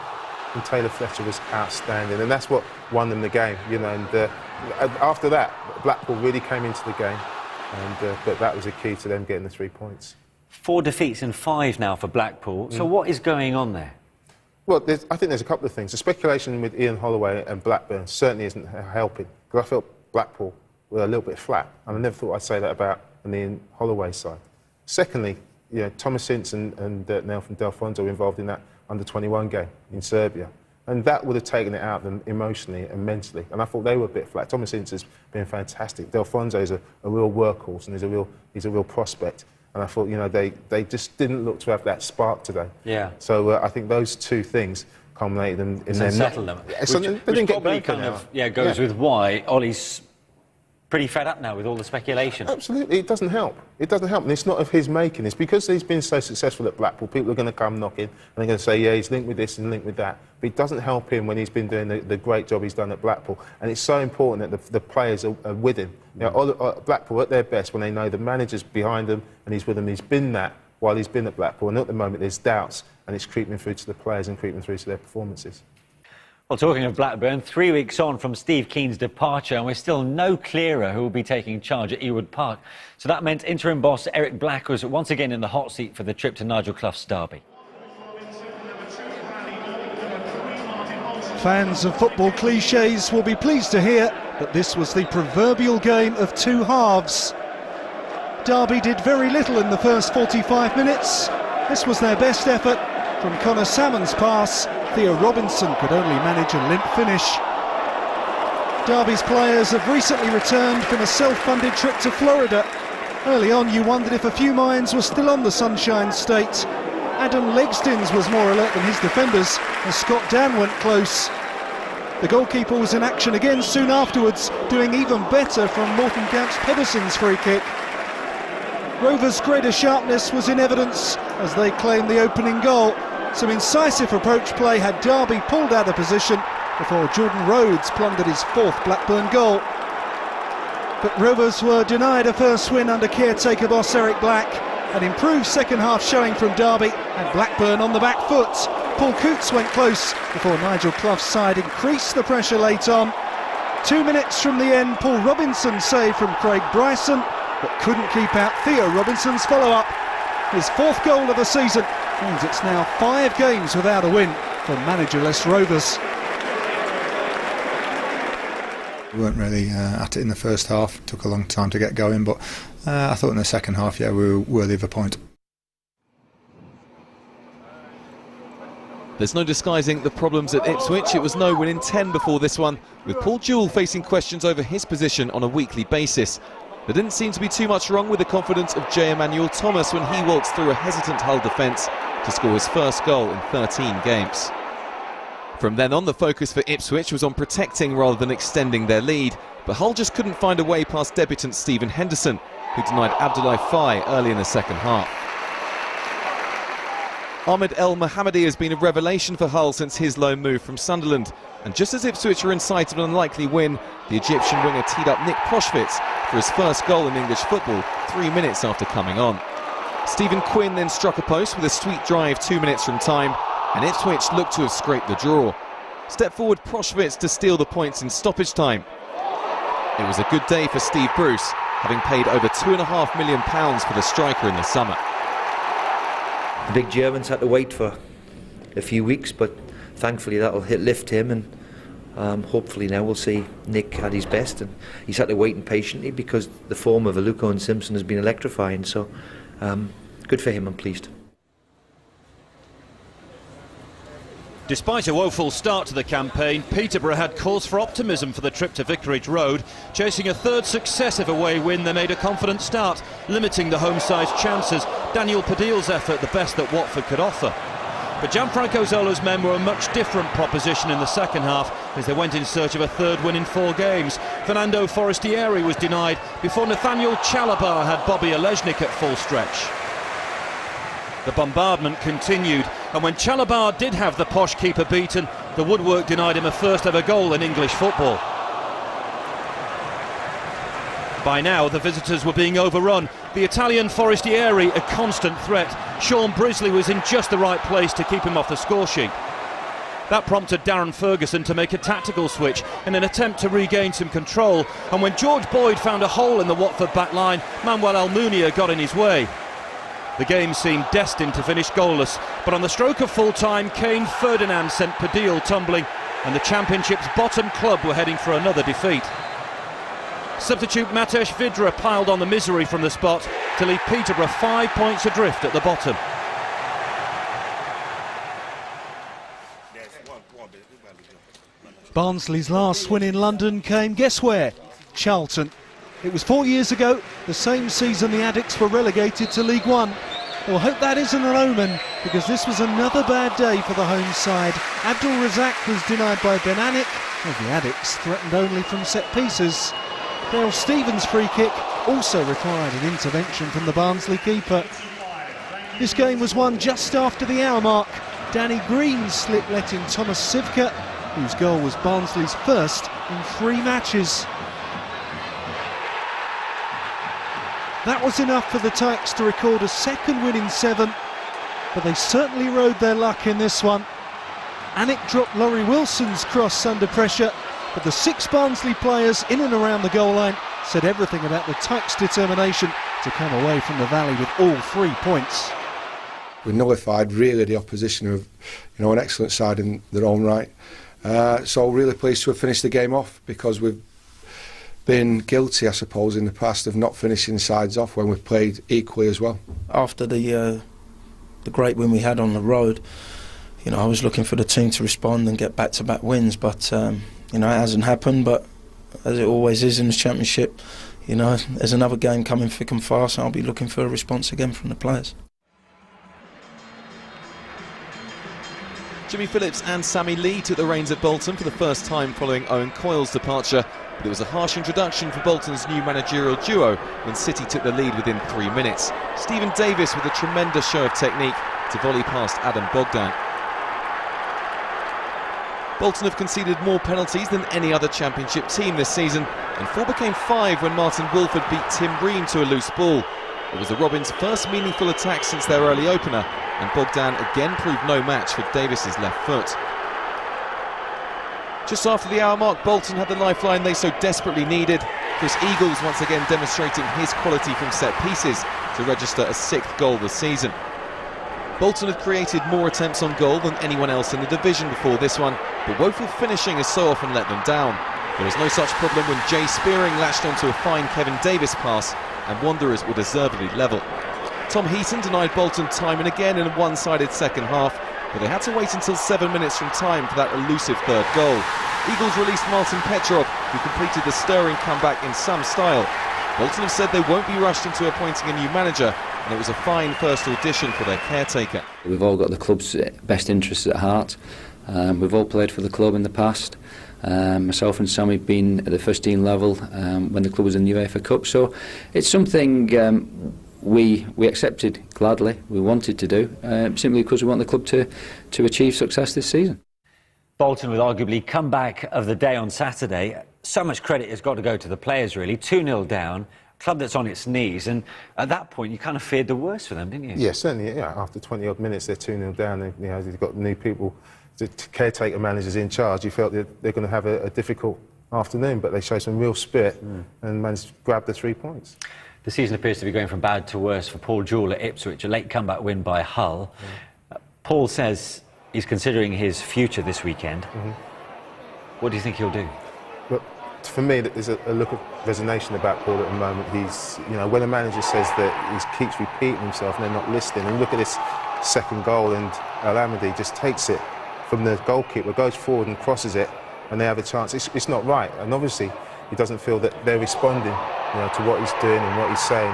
G: And Taylor Fletcher was outstanding. And that's what won them the game, you know. And after that, Blackpool really came into the game. And but that was the key to them getting the 3 points.
A: 4 defeats in 5 now for Blackpool. So what is going on there?
G: Well, I think there's a couple of things. The speculation with Ian Holloway and Blackburn certainly isn't helping, because I felt Blackpool were a little bit flat, and I never thought I'd say that about on the Ian Holloway side. Secondly, you know, Thomas Ince and Nelson Delfonso were involved in that under-21 game in Serbia, and that would have taken it out of them emotionally and mentally, and I thought they were a bit flat. Thomas Ince has been fantastic. Delfonso is a real workhorse, and he's a real prospect. And I thought, you know, they just didn't look to have that spark today. Yeah. So I think those two things culminated in their...
A: Settled them.
G: Which
A: probably kind of goes with why Ollie's pretty fed up now with all the speculation.
G: Absolutely, it doesn't help. It doesn't help, and it's not of his making. It's because he's been so successful at Blackpool, people are going to come knocking, and they're going to say, yeah, he's linked with this and linked with that. But it doesn't help him when he's been doing the great job he's done at Blackpool. And it's so important that the players are with him. You know, Blackpool at their best when they know the manager's behind them and he's with them. He's been that while he's been at Blackpool, and at the moment there's doubts, and it's creeping through to the players and creeping through to their performances.
A: Well, talking of Blackburn, 3 weeks on from Steve Kean's departure, and we're still no clearer who will be taking charge at Ewood Park. So that meant interim boss Eric Black was once again in the hot seat for the trip to Nigel Clough's derby.
M: Fans of football cliches will be pleased to hear that this was the proverbial game of two halves. Derby did very little in the first 45 minutes. This was their best effort. From Connor Salmon's pass, Theo Robinson could only manage a limp finish. Derby's players have recently returned from a self-funded trip to Florida. Early on, you wondered if a few minds were still on the Sunshine State. Adam Legstins was more alert than his defenders, and Scott Dan went close. The goalkeeper was in action again soon afterwards, doing even better from Morten Gamps Pedersen's free kick. Rovers' greater sharpness was in evidence as they claimed the opening goal. Some incisive approach play had Derby pulled out of position, before Jordan Rhodes plundered his 4th Blackburn goal. But Rovers were denied a first win under caretaker boss Eric Black. An improved second half showing from Derby and Blackburn on the back foot. Paul Coots went close before Nigel Clough's side increased the pressure late on. 2 minutes from the end, Paul Robinson saved from Craig Bryson, but couldn't keep out Theo Robinson's follow-up. His 4th goal of the season means it's now 5 games without a win for managerless Rovers.
D: We weren't really at it in the first half. It took a long time to get going, but I thought in the second half, yeah, we were worthy of a point.
O: There's no disguising the problems at Ipswich. It was no win in 10 before this one, with Paul Jewell facing questions over his position on a weekly basis. There didn't seem to be too much wrong with the confidence of J. Emmanuel Thomas when he waltzed through a hesitant Hull defence to score his first goal in 13 games. From then on, the focus for Ipswich was on protecting rather than extending their lead, but Hull just couldn't find a way past debutant Stephen Henderson, who denied Abdoulaye Faye early in the second half. Ahmed El Mohammadi has been a revelation for Hull since his loan move from Sunderland, and just as Ipswich were in sight of an unlikely win, the Egyptian winger teed up Nick Proschwitz for his first goal in English football 3 minutes after coming on. Stephen Quinn then struck a post with a sweet drive 2 minutes from time, and Ipswich looked to have scraped the draw. Step forward Proschwitz to steal the points in stoppage time. It was a good day for Steve Bruce, having paid over £2.5 million for the striker in the summer.
V: The big Germans had to wait for a few weeks, but thankfully that'll lift him, and hopefully now we'll see Nick at his best. And he's had to wait patiently because the form of Aluko and Simpson has been electrifying, so good for him, I'm pleased.
C: Despite a woeful start to the campaign, Peterborough had cause for optimism for the trip to Vicarage Road. Chasing a 3rd successive away win, they made a confident start, limiting the home side's chances. Daniel Padil's effort the best that Watford could offer. But Gianfranco Zola's men were a much different proposition in the second half as they went in search of a 3rd win in 4 games. Fernando Forestieri was denied before Nathaniel Chalabar had Bobby Olejnik at full stretch. The bombardment continued, and when Chalabar did have the posh keeper beaten, the woodwork denied him a first ever goal in English football. By now, the visitors were being overrun. The Italian Forestieri a constant threat. Sean Brisley was in just the right place to keep him off the score sheet. That prompted Darren Ferguson to make a tactical switch in an attempt to regain some control, and when George Boyd found a hole in the Watford back line, Manuel Almunia got in his way. The game seemed destined to finish goalless, but on the stroke of full-time, Kane Ferdinand sent Padil tumbling, and the Championship's bottom club were heading for another defeat. Substitute Matesh Vidra piled on the misery from the spot to leave Peterborough 5 points adrift at the bottom.
M: Barnsley's last win in London came, guess where? Charlton. It was 4 years ago, the same season the Addicts were relegated to League One. Well, hope that isn't an omen, because this was another bad day for the home side. Abdul Razak was denied by Benanik, and the Addicts threatened only from set pieces. Dale Stevens' free kick also required an intervention from the Barnsley keeper. This game was won just after the hour mark. Danny Green slipped letting Thomas Sivka, whose goal was Barnsley's first in 3 matches. That was enough for the Tykes to record a 2nd win in 7, but they certainly rode their luck in this one. Anik dropped Laurie Wilson's cross under pressure, but the 6 Barnsley players in and around the goal line said everything about the Tykes' determination to come away from the Valley with all 3 points.
D: We nullified really the opposition of, an excellent side in their own right. So really pleased to have finished the game off, because we've been guilty, I suppose, in the past of not finishing sides off when we've played equally as well.
W: After the great win we had on the road, I was looking for the team to respond and get back-to-back wins, but it hasn't happened. But as it always is in the Championship, there's another game coming thick and fast, and I'll be looking for a response again from the players.
O: Jimmy Phillips and Sammy Lee took the reins at Bolton for the first time following Owen Coyle's departure, but it was a harsh introduction for Bolton's new managerial duo when City took the lead within 3 minutes. Stephen Davis with a tremendous show of technique to volley past Adam Bogdan. Bolton have conceded more penalties than any other Championship team this season, and 4 became 5 when Martin Wolford beat Tim Ream to a loose ball. It was the Robins' first meaningful attack since their early opener, and Bogdan again proved no match for Davis's left foot. Just after the hour mark, Bolton had the lifeline they so desperately needed. Chris Eagles once again demonstrating his quality from set pieces to register a 6th goal this season. Bolton had created more attempts on goal than anyone else in the division before this one, but woeful finishing has so often let them down. There was no such problem when Jay Spearing latched onto a fine Kevin Davis pass, and Wanderers were deservedly level. Tom Heaton denied Bolton time and again in a one-sided second half, but they had to wait until 7 minutes from time for that elusive third goal. Eagles released Martin Petrov, who completed the stirring comeback in some style. Bolton have said they won't be rushed into appointing a new manager, and it was a fine first audition for their caretaker.
E: We've all got the club's best interests at heart. We've all played for the club in the past. Myself and Sammy have been at the first team level when the club was in the UEFA Cup, so it's something we accepted gladly, we wanted to do, simply because we want the club to achieve success this season.
A: Bolton with arguably comeback of the day on Saturday. So much credit has got to go to the players, really. 2-0 down, club that's on its knees, and at that point you kind of feared the worst for them, didn't you?
G: Yeah, certainly. Yeah, after 20 odd minutes they're 2-0 down, and they've got new people, the caretaker managers in charge. You felt that they're going to have a difficult afternoon, but they showed some real spirit and managed to grab the 3 points.
A: The season appears to be going from bad to worse for Paul Jewell at Ipswich, a late comeback win by Hull. Paul says he's considering his future this weekend. What do you think he'll do?
G: Look, for me, there's a look of resignation about Paul at the moment. He's, when a manager says that he keeps repeating himself and they're not listening, and look at this second goal, and Al-Amadi just takes it from the goalkeeper, goes forward and crosses it, and they have a chance. It's not right, and obviously he doesn't feel that they're responding to what he's doing and what he's saying,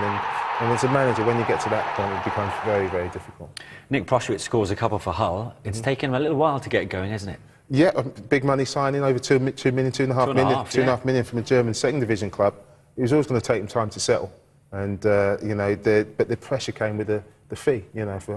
G: and as a manager, when you get to that point, it becomes very, very difficult.
A: Nick Proshwitz scores a couple for Hull. It's taken him a little while to get going, hasn't it?
G: Yeah, a big money signing, over 2 million, 2.5 million from a German second division club. It was always going to take him time to settle, and but the pressure came with the fee,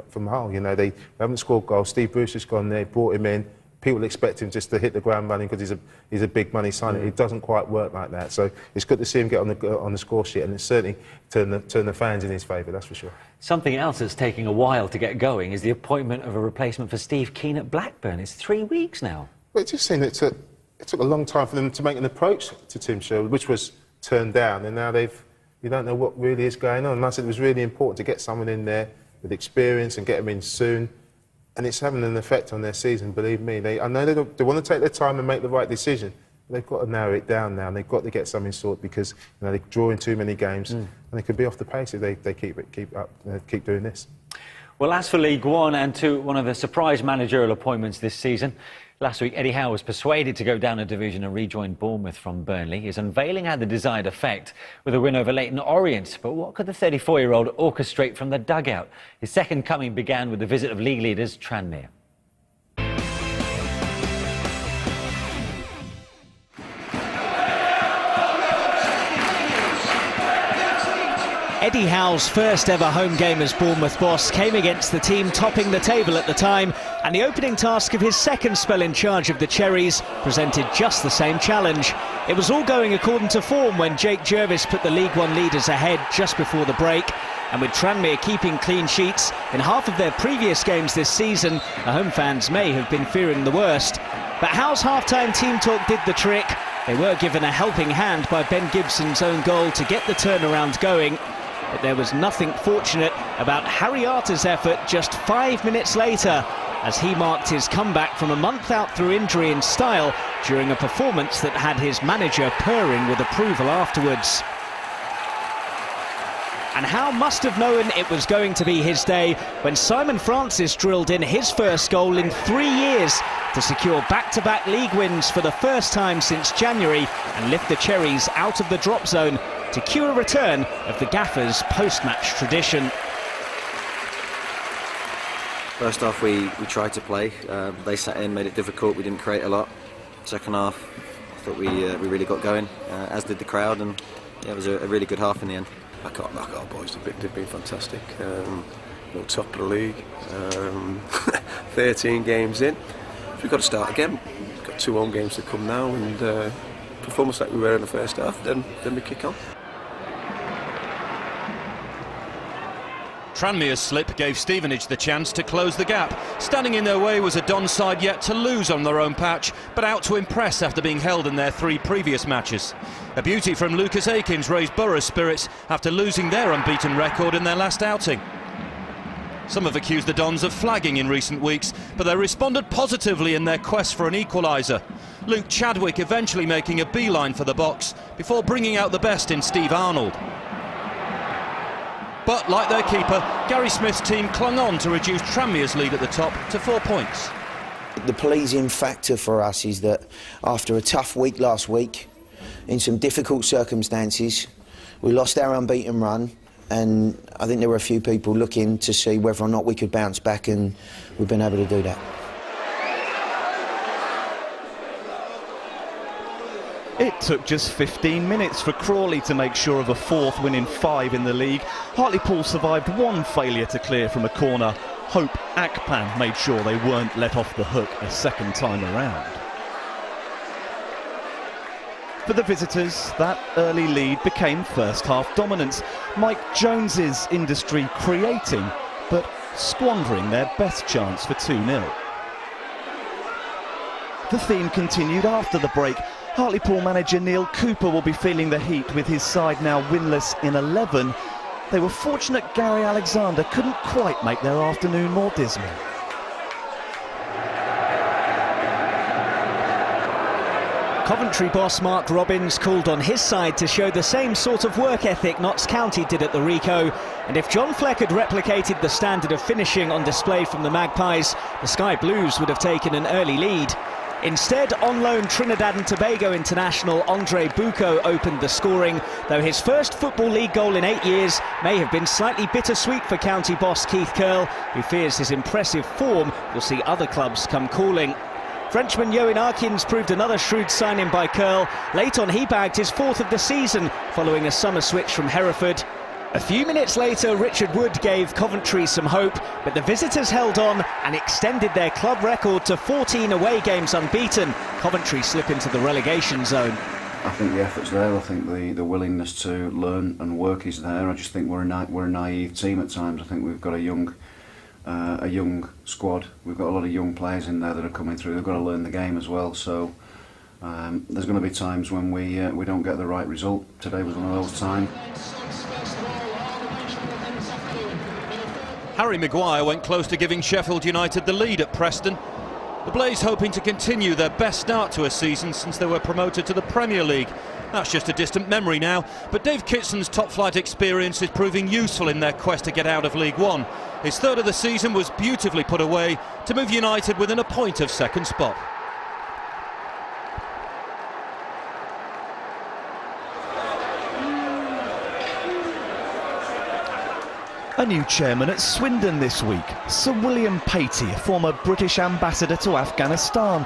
G: from Hull. They haven't scored goals. Steve Bruce has gone there, brought him in. People expect him just to hit the ground running because he's a big money signing. It doesn't quite work like that. So it's good to see him get on the score sheet, and it's certainly turn the fans in his favour. That's for sure. Something
A: else that's taking a while to get going is the appointment of a replacement for Steve Keane at Blackburn. It's 3 weeks now.
G: Well, it just seemed it took a long time for them to make an approach to Tim Sherwood, which was turned down, and now you don't know what really is going on. And I said it was really important to get someone in there with experience and get them in soon. And it's having an effect on their season, believe me. I know they want to take their time and make the right decision, but they've got to narrow it down now, and they've got to get something sorted because they're drawing too many games, and they could be off the pace if they keep doing this.
A: Well, as for League One, and to one of the surprise managerial appointments this season, last week Eddie Howe was persuaded to go down a division and rejoin Bournemouth from Burnley. His unveiling had the desired effect with a win over Leyton Orient. But what could the 34-year-old orchestrate from the dugout? His second coming began with the visit of league leaders Tranmere.
I: Eddie Howe's first ever home game as Bournemouth boss came against the team topping the table at the time, and the opening task of his second spell in charge of the Cherries presented just the same challenge. It was all going according to form when Jake Jervis put the League One leaders ahead just before the break, and with Tranmere keeping clean sheets in half of their previous games this season, the home fans may have been fearing the worst. But Howe's half-time team talk did the trick. They were given a helping hand by Ben Gibson's own goal to get the turnaround going. But there was nothing fortunate about Harry Arter's effort just 5 minutes later, as he marked his comeback from a month out through injury in style during a performance that had his manager purring with approval afterwards. And Howe must have known it was going to be his day when Simon Francis drilled in his first goal in 3 years to secure back-to-back league wins for the first time since January and lift the Cherries out of the drop zone to cue a return of the Gaffers' post-match tradition.
J: First half we tried to play, they sat in, made it difficult, we didn't create a lot. Second half I thought we really got going, as did the crowd, and yeah, it was a really good half in the end.
X: I can't knock our boys, they've been fantastic. We're top of the league, 13 games in. We've got to start again. We've got got 2 home games to come now, and performance like we were in the first half, then we kick on.
H: Tranmere's slip gave Stevenage the chance to close the gap. Standing in their way was a Don side yet to lose on their own patch, but out to impress after being held in their 3 previous matches. A beauty from Lucas Akins raised Borough's spirits after losing their unbeaten record in their last outing. Some have accused the Dons of flagging in recent weeks, but they responded positively in their quest for an equaliser. Luke Chadwick eventually making a beeline for the box before bringing out the best in Steve Arnold. But like their keeper, Gary Smith's team clung on to reduce Tranmere's lead at the top to 4 points.
K: The pleasing factor for us is that after a tough week last week, in some difficult circumstances, we lost our unbeaten run, and I think there were a few people looking to see whether or not we could bounce back, and we've been able to do that.
L: It took just 15 minutes for Crawley to make sure of a 4th win in 5 in the league. Hartlepool survived 1 failure to clear from a corner. Hope Akpan made sure they weren't let off the hook a second time around. For the visitors, that early lead became first-half dominance. Mike Jones's industry creating, but squandering their best chance for 2-0. The theme continued after the break. Hartlepool manager Neil Cooper will be feeling the heat with his side now winless in 11. They were fortunate Gary Alexander couldn't quite make their afternoon more dismal.
I: Coventry boss Mark Robbins called on his side to show the same sort of work ethic Notts County did at the Ricoh. And if John Fleck had replicated the standard of finishing on display from the Magpies, the Sky Blues would have taken an early lead. Instead, on loan Trinidad and Tobago international Andre Bucco opened the scoring, though his first Football League goal in 8 years may have been slightly bittersweet for county boss Keith Curle, who fears his impressive form will see other clubs come calling. Frenchman Yoann Arkins proved another shrewd signing by Curle. Late on, he bagged his 4th of the season following a summer switch from Hereford. A few minutes later, Richard Wood gave Coventry some hope, but the visitors held on and extended their club record to 14 away games unbeaten. Coventry slip into the relegation zone.
N: I think the effort's there. I think the willingness to learn and work is there. I just think we're a naive team at times. I think we've got a young squad. We've got a lot of young players in there that are coming through. They've got to learn the game as well. So there's going to be times when we don't get the right result. Today was one of those times.
H: Harry Maguire went close to giving Sheffield United the lead at Preston. The Blaze hoping to continue their best start to a season since they were promoted to the Premier League. That's just a distant memory now, but Dave Kitson's top-flight experience is proving useful in their quest to get out of League One. His 3rd of the season was beautifully put away to move United within a point of second spot.
L: A new chairman at Swindon this week, Sir William Patey, a former British ambassador to Afghanistan.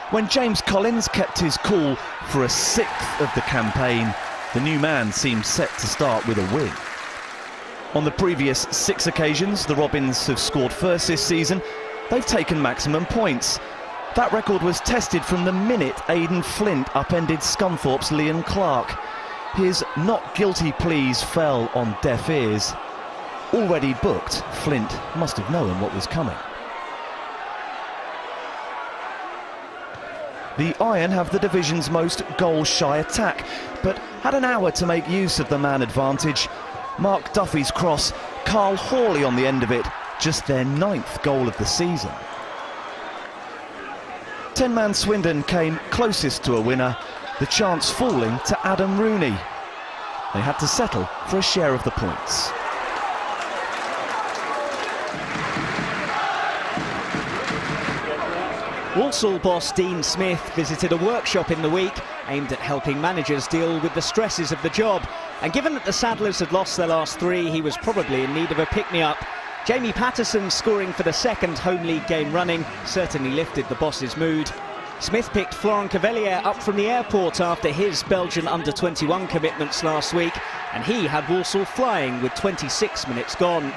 L: When James Collins kept his cool for a 6th of the campaign, the new man seemed set to start with a win. On the previous 6 occasions the Robins have scored first this season, they've taken maximum points. That record was tested from the minute Aidan Flint upended Scunthorpe's Liam Clark. His not guilty pleas fell on deaf ears. Already booked, Flint must have known what was coming. The Iron have the division's most goal-shy attack, but had an hour to make use of the man advantage. Mark Duffy's cross, Carl Hawley on the end of it, just their 9th goal of the season. 10-man Swindon came closest to a winner, the chance falling to Adam Rooney. They had to settle for a share of the points.
I: Walsall boss Dean Smith visited a workshop in the week aimed at helping managers deal with the stresses of the job. And given that the Saddlers had lost their last 3, he was probably in need of a pick-me-up. Jamie Patterson scoring for the 2nd home league game running certainly lifted the boss's mood. Smith picked Florent Cavelier up from the airport after his Belgian under-21 commitments last week, and he had Walsall flying with 26 minutes gone.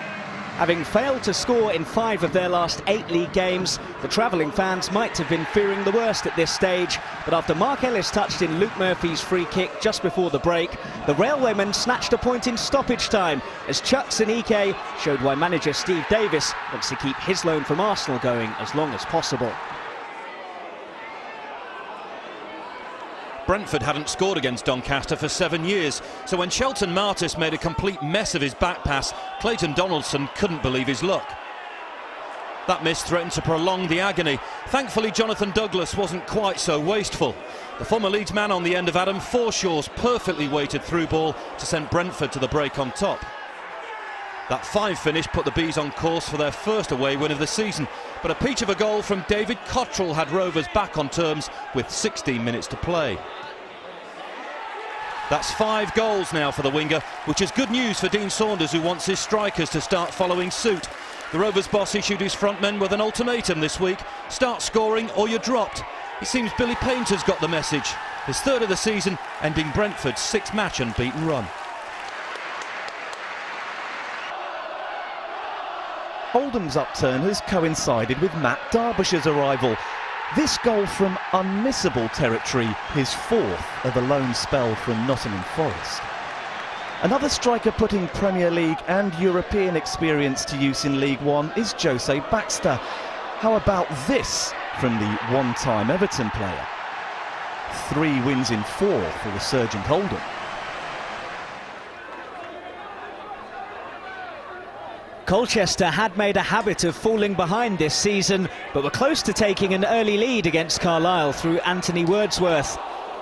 I: Having failed to score in 5 of their last 8 league games, the travelling fans might have been fearing the worst at this stage. But after Mark Ellis touched in Luke Murphy's free kick just before the break, the Railwaymen snatched a point in stoppage time as Chuks and Ike showed why manager Steve Davis wants to keep his loan from Arsenal going as long as possible.
B: Brentford hadn't scored against Doncaster for 7 years, so when Shelton Martis made a complete mess of his back pass, Clayton Donaldson couldn't believe his luck. That miss threatened to prolong the agony. Thankfully, Jonathan Douglas wasn't quite so wasteful. The former Leeds man on the end of Adam Forshaw's perfectly weighted through ball to send Brentford to the break on top. That 5 finish put the Bees on course for their first away win of the season, but a peach of a goal from David Cottrell had Rovers back on terms with 16 minutes to play. That's 5 goals now for the winger, which is good news for Dean Saunders, who wants his strikers to start following suit. The Rovers boss issued his frontmen with an ultimatum this week: start scoring or you're dropped. It seems Billy Painter's got the message. His 3rd of the season, ending Brentford's 6-match unbeaten run.
L: Oldham's upturn has coincided with Matt Derbyshire's arrival. This goal from unmissable territory, his 4th of a loan spell from Nottingham Forest. Another striker putting Premier League and European experience to use in League One is Jose Baxter. How about this from the one-time Everton player? 3 wins in 4 for the Sergeant Oldham.
I: Colchester had made a habit of falling behind this season, but were close to taking an early lead against Carlisle through Anthony Wordsworth.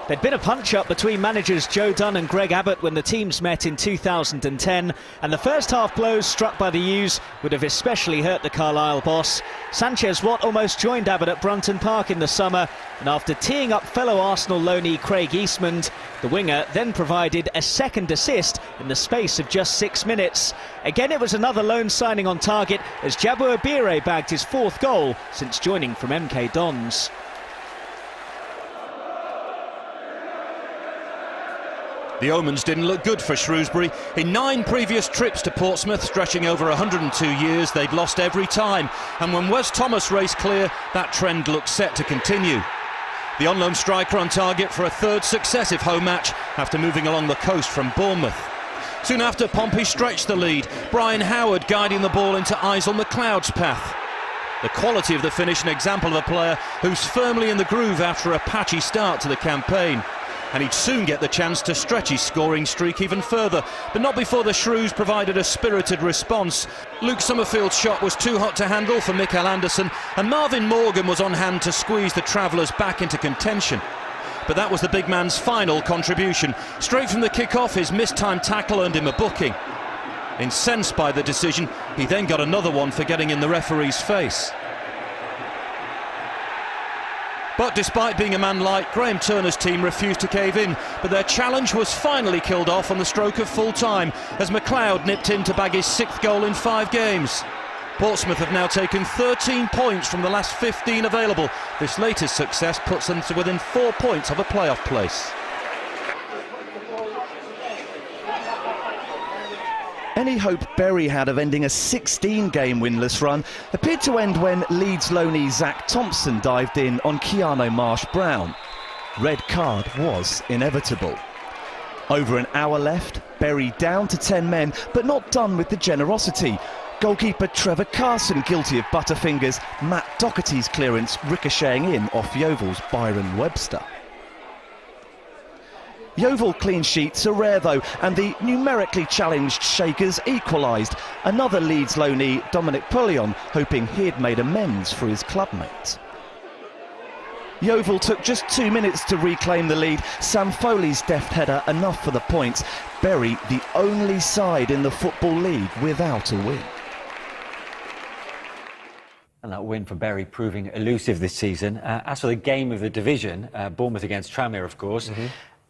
I: There'd been a punch-up between managers Joe Dunn and Greg Abbott when the teams met in 2010, and the first-half blows struck by the U's would have especially hurt the Carlisle boss. Sanchez Watt almost joined Abbott at Brunton Park in the summer, and after teeing up fellow Arsenal loanee Craig Eastmond, the winger then provided a second assist in the space of just 6 minutes. Again, it was another loan signing on target as Jabu Abire bagged his 4th goal since joining from MK Dons.
B: The omens didn't look good for Shrewsbury. In 9 previous trips to Portsmouth, stretching over 102 years, they'd lost every time. And when Wes Thomas raced clear, that trend looked set to continue. The on-loan striker on target for a 3rd successive home match after moving along the coast from Bournemouth. Soon after, Pompey stretched the lead, Brian Howard guiding the ball into Isel McLeod's path. The quality of the finish, an example of a player who's firmly in the groove after a patchy start to the campaign. And he'd soon get the chance to stretch his scoring streak even further, but not before the Shrews provided a spirited response. Luke Summerfield's shot was too hot to handle for Mikael Anderson, and Marvin Morgan was on hand to squeeze the Travellers back into contention. But that was the big man's final contribution. Straight from the kick-off, his mistimed tackle earned him a booking. Incensed by the decision, he then got another one for getting in the referee's face. But despite being a man light, Graham Turner's team refused to cave in, but their challenge was finally killed off on the stroke of full time as McLeod nipped in to bag his 6th goal in 5 games. Portsmouth have now taken 13 points from the last 15 available. This latest success puts them to within 4 points of a playoff place.
L: Any hope Bury had of ending a 16-game winless run appeared to end when Leeds loanee Zach Thompson dived in on Keanu Marsh-Brown. Red card was inevitable. Over an hour left, Bury down to 10 men, but not done with the generosity. Goalkeeper Trevor Carson guilty of butterfingers, Matt Doherty's clearance ricocheting in off Yeovil's Byron Webster. Yeovil clean sheets are rare though, and the numerically challenged Shakers equalised. Another Leeds loanee, Dominic Pullion, hoping he'd made amends for his clubmate. Yeovil took just 2 minutes to reclaim the lead. Sam Foley's deft header enough for the points. Bury the only side in the Football League without a win.
A: And that win for Bury proving elusive this season. As for the game of the division, Bournemouth against Tranmere, of course,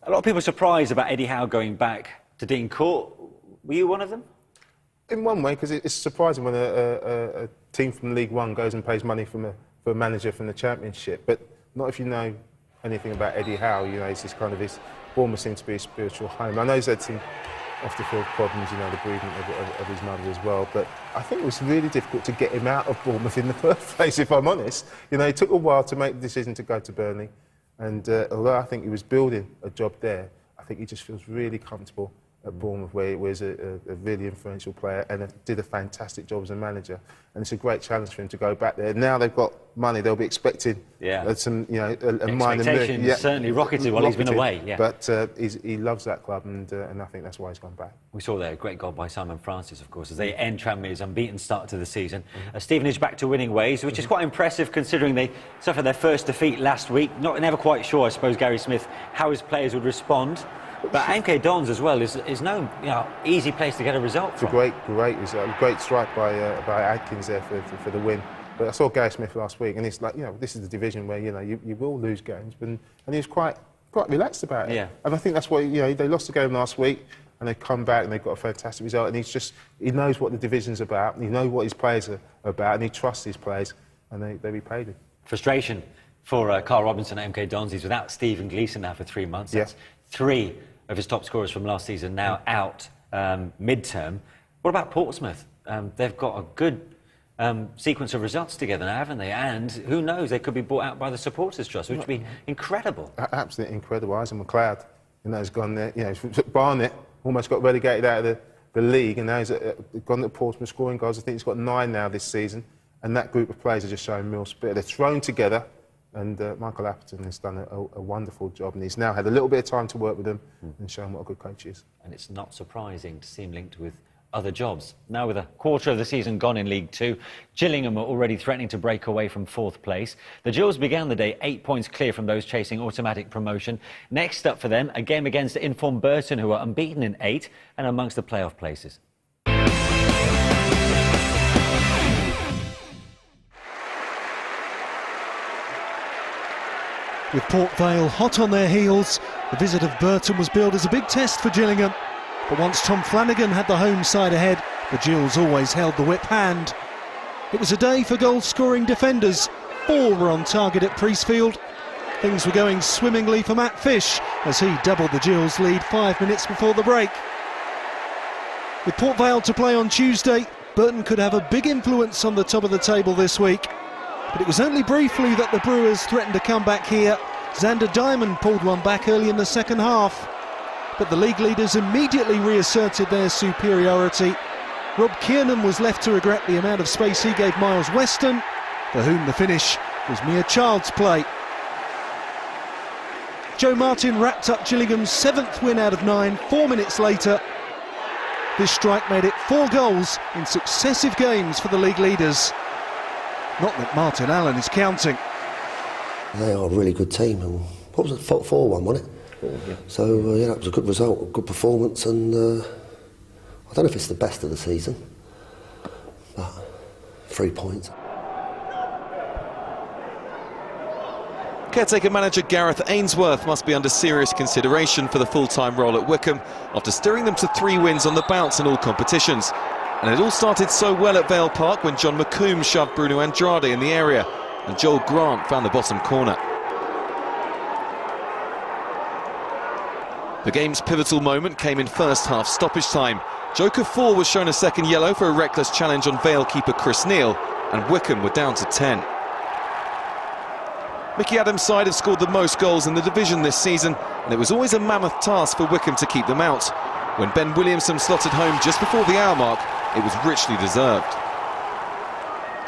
A: a lot of people are surprised about Eddie Howe going back to Dean Court. Were you one of them?
G: In one way, because it's surprising when a team from League One goes and pays money for a manager from the Championship, but not if you know anything about Eddie Howe. You know, it's this kind of his Bournemouth seems to be a spiritual home. I know he's had some off-the-field problems, you know, the bereavement of his mother as well. But I think it was really difficult to get him out of Bournemouth in the first place, if I'm honest. You know, it took a while to make the decision to go to Burnley. And although I think he was building a job there, I think he just feels really comfortable at Bournemouth, where he was a really influential player and did a fantastic job as a manager. And it's a great challenge for him to go back there. Now they've got money; they'll be expecting some, you know, a minor move.
A: Yeah, certainly rocketed while he's been away. Yeah.
G: But he loves that club, and I think that's why he's gone back.
A: We saw there a great goal by Simon Francis, of course, as they end Tranmere's unbeaten start to the season. Stevenage back to winning ways, which is quite impressive considering they suffered their first defeat last week. Never quite sure, I suppose, Gary Smith, how his players would respond. But MK Dons as well is no easy place to get a result from.
G: It's a great result, great strike by Adkins there for the win. But I saw Gary Smith last week, and it's like, you know, this is the division where, you know, you will lose games, and he was quite relaxed about it. Yeah. And I think that's why, you know, they lost the game last week, and they come back and they've got a fantastic result. And he knows what the division's about, and he knows what his players are about, and he trusts his players, and they repaid him.
A: Frustration for Carl Robinson at MK Dons. He's without Stephen Gleeson now for 3 months. That's 3 of his top scorers from last season now out mid-term. What about Portsmouth? They've got a good sequence of results together now, haven't they? And who knows, they could be bought out by the Supporters Trust, which would be incredible. Absolutely incredible.
G: Isaac McLeod, you know, has gone there. You know, Barnet almost got relegated out of the league, and now he's gone to Portsmouth scoring goals. I think he's got 9 now this season, and that group of players are just showing real spirit. They're thrown together. And Michael Appleton has done a wonderful job, and he's now had a little bit of time to work with them and show them what a good coach he is.
A: And it's not surprising to see him linked with other jobs. Now, with a quarter of the season gone in League Two, Gillingham are already threatening to break away from 4th place. The Gills began the day 8 points clear from those chasing automatic promotion. Next up for them, a game against informed Burton, who are unbeaten in 8 and amongst the playoff places.
M: With Port Vale hot on their heels, the visit of Burton was billed as a big test for Gillingham. But once Tom Flanagan had the home side ahead, the Gills always held the whip hand. It was a day for goal-scoring defenders. 4 were on target at Priestfield. Things were going swimmingly for Matt Fish as he doubled the Gills' lead 5 minutes before the break. With Port Vale to play on Tuesday, Burton could have a big influence on the top of the table this week. But it was only briefly that the Brewers threatened to come back here. Xander Diamond pulled one back early in the second half. But the league leaders immediately reasserted their superiority. Rob Kiernan was left to regret the amount of space he gave Miles Weston, for whom the finish was mere child's play. Joe Martin wrapped up Gillingham's 7th win out of 9 4 minutes later. This strike made it 4 goals in successive games for the league leaders. Not that Martin Allen is counting.
P: They are a really good team, and what was it, 4-1, wasn't it? 4, yeah. So, yeah, it was a good result, a good performance, and I don't know if it's the best of the season, but 3 points.
O: Caretaker manager Gareth Ainsworth must be under serious consideration for the full-time role at Wycombe after steering them to 3 wins on the bounce in all competitions. And it all started so well at Vale Park when John McComb shoved Bruno Andrade in the area and Joel Grant found the bottom corner. The game's pivotal moment came in first half stoppage time. Joker 4 was shown a second yellow for a reckless challenge on Vale keeper Chris Neal, and Wycombe were down to 10. Mickey Adams' side have scored the most goals in the division this season, and it was always a mammoth task for Wycombe to keep them out. When Ben Williamson slotted home just before the hour mark, it was richly deserved.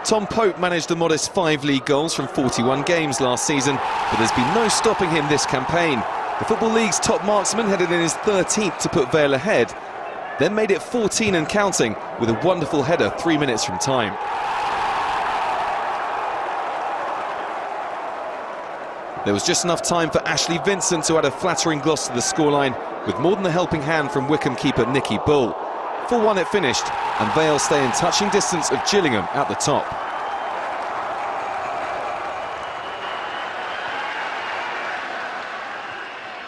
O: Tom Pope managed a modest 5 league goals from 41 games last season, but there's been no stopping him this campaign. The Football League's top marksman headed in his 13th to put Vale ahead, then made it 14 and counting with a wonderful header 3 minutes from time. There was just enough time for Ashley Vincent to add a flattering gloss to the scoreline, with more than a helping hand from Wycombe keeper Nicky Bull. 4-1 it finished, and Vale stay in touching distance of Gillingham at the top.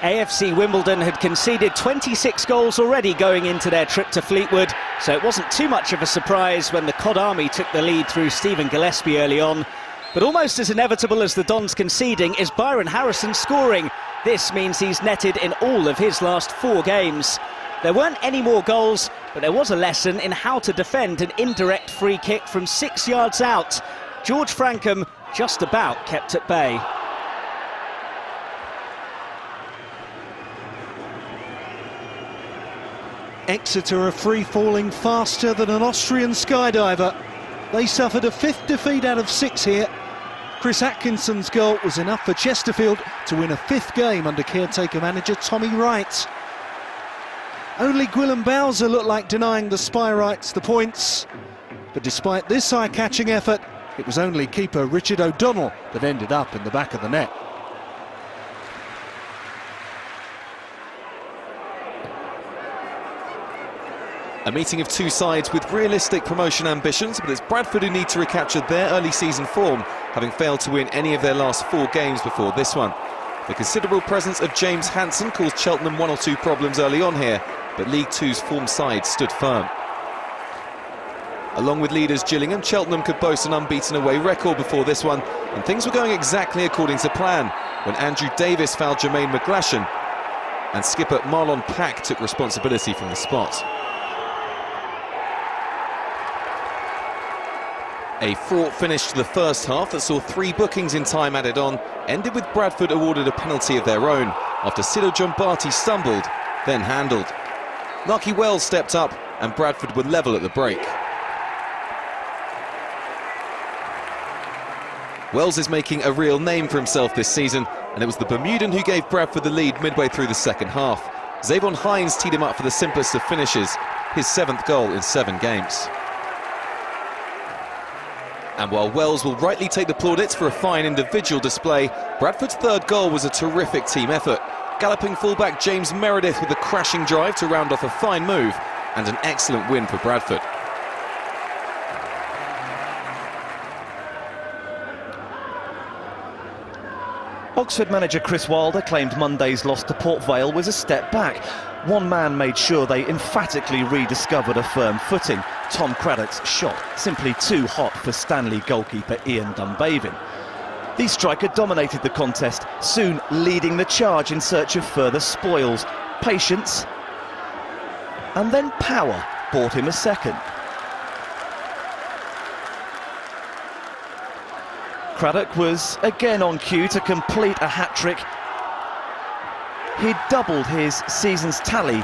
I: AFC Wimbledon had conceded 26 goals already going into their trip to Fleetwood, so it wasn't too much of a surprise when the Cod Army took the lead through Stephen Gillespie early on. But almost as inevitable as the Dons conceding is Byron Harrison scoring. This means he's netted in all of his last 4 games. There weren't any more goals, but there was a lesson in how to defend an indirect free kick from 6 yards out. George Frankham just about kept at bay.
M: Exeter are free-falling faster than an Austrian skydiver. They suffered a 5th defeat out of 6 here. Chris Atkinson's goal was enough for Chesterfield to win a 5th game under caretaker manager Tommy Wright. Only Gwilym Bowser looked like denying the Spyrites the points. But despite this eye-catching effort, it was only keeper Richard O'Donnell that ended up in the back of the net.
O: A meeting of two sides with realistic promotion ambitions, but it's Bradford who need to recapture their early season form, having failed to win any of their last 4 games before this one. The considerable presence of James Hansen caused Cheltenham 1 or 2 problems early on here, but League Two's form side stood firm. Along with leaders Gillingham, Cheltenham could boast an unbeaten away record before this one, and things were going exactly according to plan when Andrew Davis fouled Jermaine McGlashan and skipper Marlon Pack took responsibility from the spot. A fraught finish to the first half that saw 3 bookings in time added on ended with Bradford awarded a penalty of their own after Sido Jombati stumbled, then handled. Lucky Wells stepped up and Bradford were level at the break. Wells is making a real name for himself this season, and it was the Bermudan who gave Bradford the lead midway through the second half. Zavon Hines teed him up for the simplest of finishes, his 7th goal in 7 games. And while Wells will rightly take the plaudits for a fine individual display, Bradford's 3rd goal was a terrific team effort. Galloping fullback James Meredith with a crashing drive to round off a fine move, and an excellent win for Bradford.
L: Oxford manager Chris Wilder claimed Monday's loss to Port Vale was a step back. One man made sure they emphatically rediscovered a firm footing. Tom Craddock's shot, simply too hot for Stanley goalkeeper Ian Dunbavin. The striker dominated the contest, soon leading the charge in search of further spoils. Patience, and then power bought him a second. Craddock was again on cue to complete a hat-trick. He'd doubled his season's tally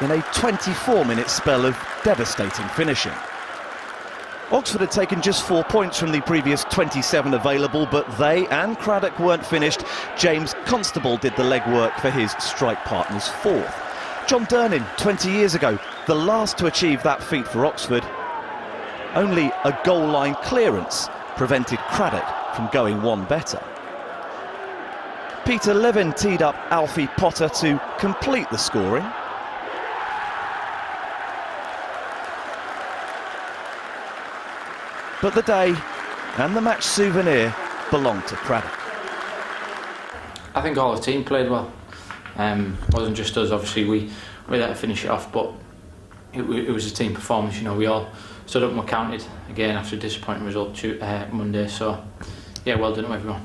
L: in a 24-minute spell of devastating finishing. Oxford had taken just 4 points from the previous 27 available, but they and Craddock weren't finished. James Constable did the legwork for his strike partner's 4th. John Durnin, 20 years ago, the last to achieve that feat for Oxford. Only a goal-line clearance prevented Craddock from going one better. Peter Levin teed up Alfie Potter to complete the scoring. But the day and the match souvenir belonged to Craddock.
F: I think all the team played well. Wasn't just us, obviously we had to finish it off, but it was a team performance. You know, we all stood up and were counted again after a disappointing result Monday, so yeah, well done to everyone.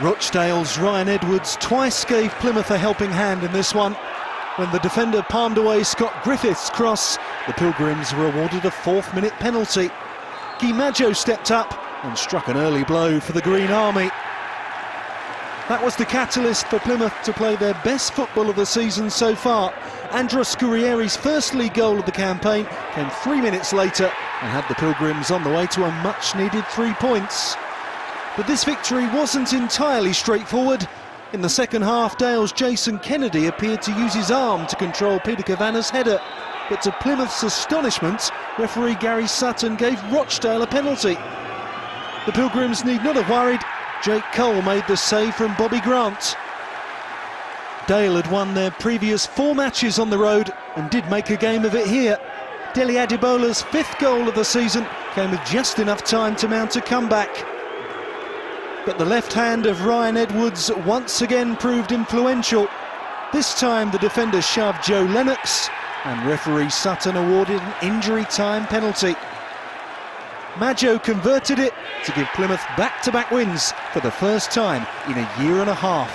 M: Rochdale's Ryan Edwards twice gave Plymouth a helping hand in this one. When the defender palmed away Scott Griffiths' cross, the Pilgrims were awarded a 4th-minute penalty. Guy Maggio stepped up and struck an early blow for the Green Army. That was the catalyst for Plymouth to play their best football of the season so far. Andros Gurrieri's first league goal of the campaign came 3 minutes later and had the Pilgrims on the way to a much-needed 3 points. But this victory wasn't entirely straightforward. In the second half, Dale's Jason Kennedy appeared to use his arm to control Peter Kavanaugh's header. But to Plymouth's astonishment, referee Gary Sutton gave Rochdale a penalty. The Pilgrims need not have worried. Jake Cole made the save from Bobby Grant. Dale had won their previous 4 matches on the road and did make a game of it here. Dele Adebola's 5th goal of the season came with just enough time to mount a comeback. But the left hand of Ryan Edwards once again proved influential. This time the defender shoved Joe Lennox and referee Sutton awarded an injury time penalty. Maggio converted it to give Plymouth back-to-back wins for the first time in a year and a half.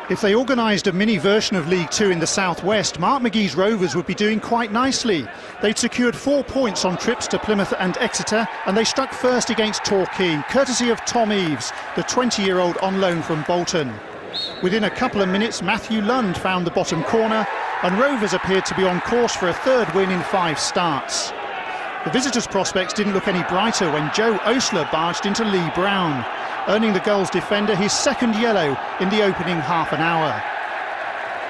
Q: If they organised a mini version of League Two in the southwest, Mark McGee's Rovers would be doing quite nicely. They'd secured 4 points on trips to Plymouth and Exeter, and they struck first against Torquay, courtesy of Tom Eaves, the 20-year-old on loan from Bolton. Within a couple of minutes, Matthew Lund found the bottom corner, and Rovers appeared to be on course for a 3rd win in 5 starts. The visitors' prospects didn't look any brighter when Joe Osler barged into Lee Brown, earning the goals defender his 2nd yellow in the opening half an hour.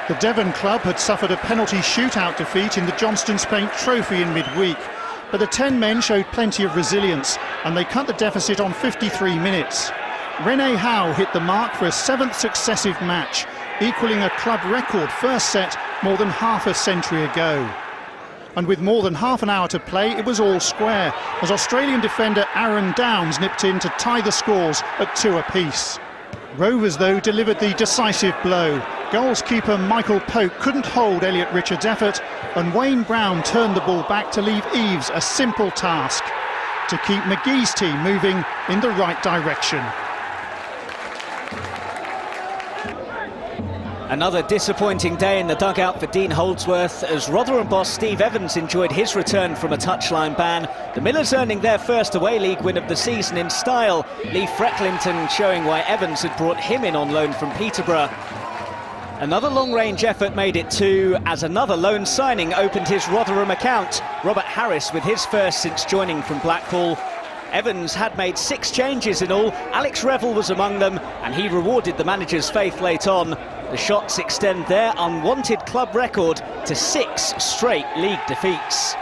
Q: The Devon club had suffered a penalty shootout defeat in the Johnston's Paint Trophy in midweek, but the 10 men showed plenty of resilience and they cut the deficit on 53 minutes. Rene Howe hit the mark for a 7th successive match, equalling a club record first set more than half a century ago. And with more than half an hour to play, it was all square, as Australian defender Aaron Downs nipped in to tie the scores at 2 apiece. Rovers, though, delivered the decisive blow. Goalskeeper Michael Pope couldn't hold Elliot Richards' effort, and Wayne Brown turned the ball back to leave Eaves a simple task: to keep McGee's team moving in the right direction.
I: Another disappointing day in the dugout for Dean Holdsworth as Rotherham boss Steve Evans enjoyed his return from a touchline ban. The Millers earning their first away league win of the season in style. Lee Frecklington showing why Evans had brought him in on loan from Peterborough. Another long-range effort made it 2 as another loan signing opened his Rotherham account. Robert Harris with his first since joining from Blackpool. Evans had made 6 changes in all. Alex Revel was among them, and he rewarded the manager's faith late on. The Shots extend their unwanted club record to 6 straight league defeats.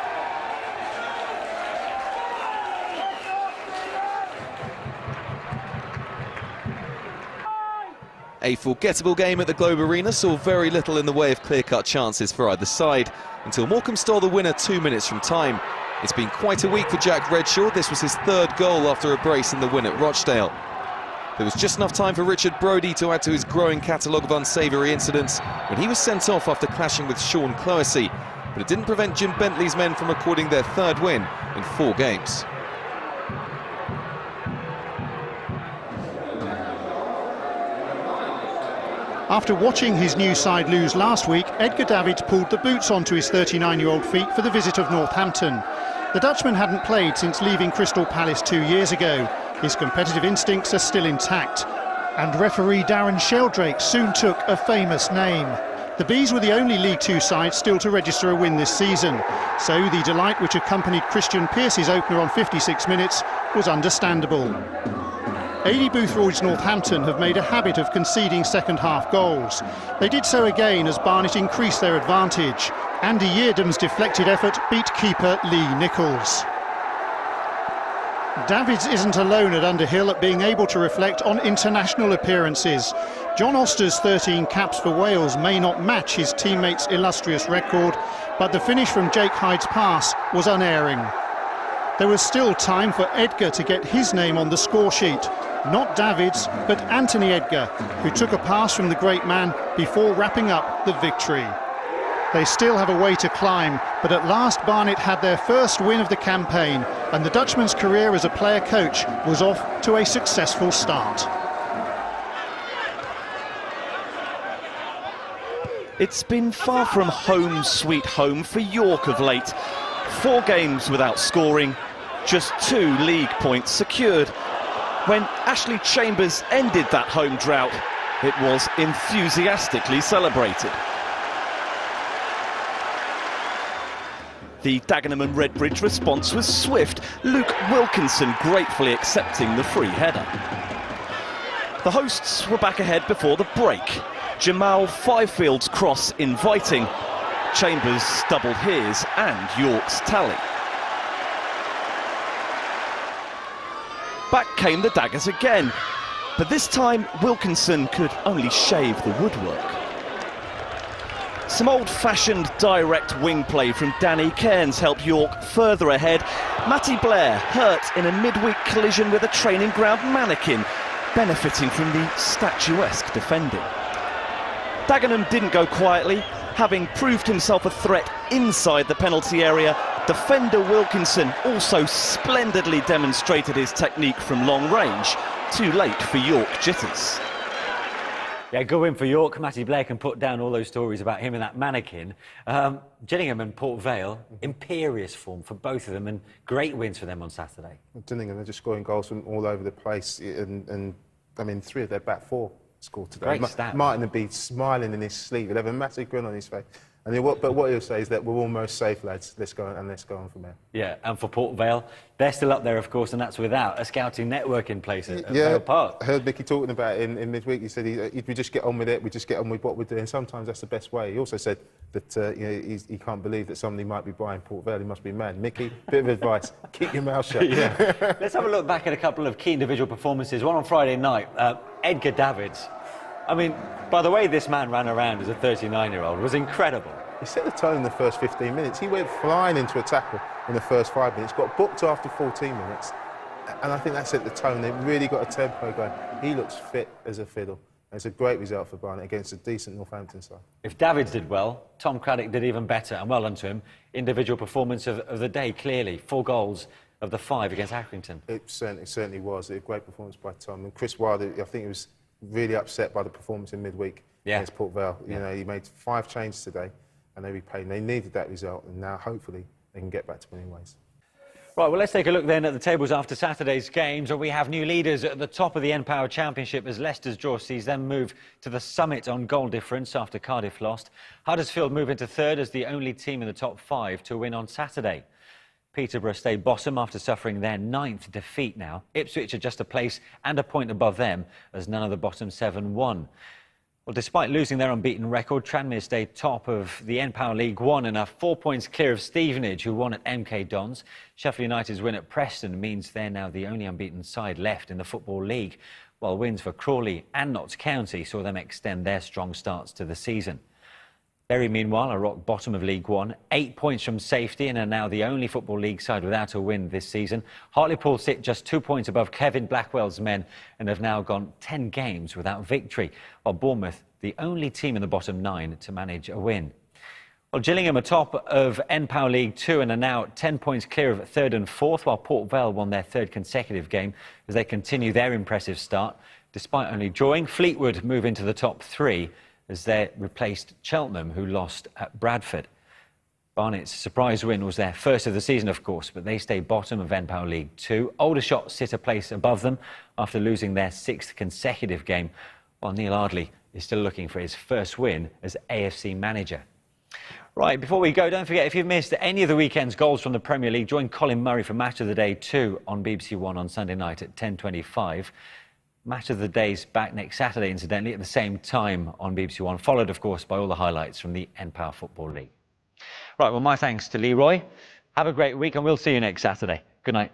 O: A forgettable game at the Globe Arena saw very little in the way of clear-cut chances for either side, until Morecambe stole the winner 2 minutes from time. It's been quite a week for Jack Redshaw. This was his 3rd goal after a brace in the win at Rochdale. There was just enough time for Richard Brodie to add to his growing catalogue of unsavoury incidents when he was sent off after clashing with Sean Cloessy, but it didn't prevent Jim Bentley's men from recording their 3rd win in 4 games.
Q: After watching his new side lose last week, Edgar Davids pulled the boots onto his 39-year-old feet for the visit of Northampton. The Dutchman hadn't played since leaving Crystal Palace 2 years ago. His competitive instincts are still intact. And referee Darren Sheldrake soon took a famous name. The Bees were the only League Two side still to register a win this season, so the delight which accompanied Christian Pearce's opener on 56 minutes was understandable. Aidy Boothroyd's Northampton have made a habit of conceding second-half goals. They did so again as Barnet increased their advantage. Andy Yeardham's deflected effort beat keeper Lee Nichols. Davids isn't alone at Underhill at being able to reflect on international appearances. John Auster's 13 caps for Wales may not match his teammates' illustrious record, but the finish from Jake Hyde's pass was unerring. There was still time for Edgar to get his name on the score sheet. Not Davids, but Anthony Edgar, who took a pass from the great man before wrapping up the victory. They still have a way to climb, but at last Barnet had their first win of the campaign, and the Dutchman's career as a player-coach was off to a successful start.
L: It's been far from home sweet home for York of late. 4 games without scoring, just 2 league points secured. When Ashley Chambers ended that home drought, it was enthusiastically celebrated. The Dagenham and Redbridge response was swift, Luke Wilkinson gratefully accepting the free header. The hosts were back ahead before the break. Jamal Fifield's cross inviting. Chambers doubled his and York's tally. Back came the daggers again, but this time Wilkinson could only shave the woodwork. Some old-fashioned direct wing play from Danny Cairns helped York further ahead. Matty Blair hurt in a midweek collision with a training ground mannequin, benefiting from the statuesque defending. Dagenham didn't go quietly, having proved himself a threat inside the penalty area. Defender Wilkinson also splendidly demonstrated his technique from long range. Too late for York jitters.
A: Yeah, good win for York. Matty Blair can put down all those stories about him and that mannequin. Gillingham and Port Vale, imperious form for both of them and great wins for them on Saturday.
G: Gillingham, they're just scoring goals from all over the place, and I mean, 3 of their back 4 scored today.
A: Great stat.
G: Martin would be smiling in his sleep. He'd have a massive grin on his face. And but what he'll say is that we're almost safe, lads. Let's go on from there.
A: Yeah, and for Port Vale, they're still up there, of course, and that's without a scouting network in place at Vale Park.
G: I heard Mickey talking about it in midweek. He said we just get on with it. We just get on with what we're doing. Sometimes that's the best way. He also said that he can't believe that somebody might be buying Port Vale. He must be mad. Mickey, bit of advice: keep your mouth shut.
A: Yeah. Let's have a look back at a couple of key individual performances. One on Friday night, Edgar Davids. I mean, by the way this man ran around as a 39-year-old was incredible.
G: He set the tone in the first 15 minutes. He went flying into a tackle in the first 5 minutes, got booked after 14 minutes, and I think that set the tone. They really got a tempo going. He looks fit as a fiddle. It's a great result for Barnet against a decent Northampton side.
A: If Davids did well, Tom Craddock did even better, and well done to him. Individual performance of the day, clearly. 4 goals of the 5 against Accrington.
G: It certainly was. A great performance by Tom. And Chris Wilder, I think he was really upset by the performance in midweek against Port Vale. You know, he made 5 changes today, and they repaid. They needed that result, and now hopefully they can get back to winning ways.
A: Right, well, let's take a look then at the tables after Saturday's games, where we have new leaders at the top of the N-Power Championship as Leicester's draw sees them move to the summit on goal difference after Cardiff lost. Huddersfield move into 3rd as the only team in the top 5 to win on Saturday. Peterborough stay bottom after suffering their 9th defeat now. Ipswich are just a place and a point above them as none of the bottom 7 won. Well, despite losing their unbeaten record, Tranmere stay top of the N-Power League 1 and are 4 points clear of Stevenage, who won at MK Dons. Sheffield United's win at Preston means they're now the only unbeaten side left in the Football League, while wins for Crawley and Notts County saw them extend their strong starts to the season. Bury, meanwhile, are rock bottom of League 1, 8 points from safety and are now the only Football League side without a win this season. Hartlepool sit just 2 points above Kevin Blackwell's men and have now gone 10 games without victory, while Bournemouth, the only team in the bottom 9 to manage a win. Well, Gillingham are top of N-Power League 2 and are now 10 points clear of 3rd and 4th, while Port Vale won their 3rd consecutive game as they continue their impressive start. Despite only drawing, Fleetwood move into the top 3 as they replaced Cheltenham, who lost at Bradford. Barnet's surprise win was their first of the season, of course, but they stay bottom of N-Power League 2. Aldershot sit a place above them after losing their 6th consecutive game, while Neil Ardley is still looking for his first win as AFC manager. Right, before we go, don't forget, if you've missed any of the weekend's goals from the Premier League, join Colin Murray for Match of the Day 2 on BBC One on Sunday night at 10:25. Match of the Day's back next Saturday, incidentally, at the same time on BBC One, followed, of course, by all the highlights from the N-Power Football League. Right, well, my thanks to Leroy. Have a great week, and we'll see you next Saturday. Good night.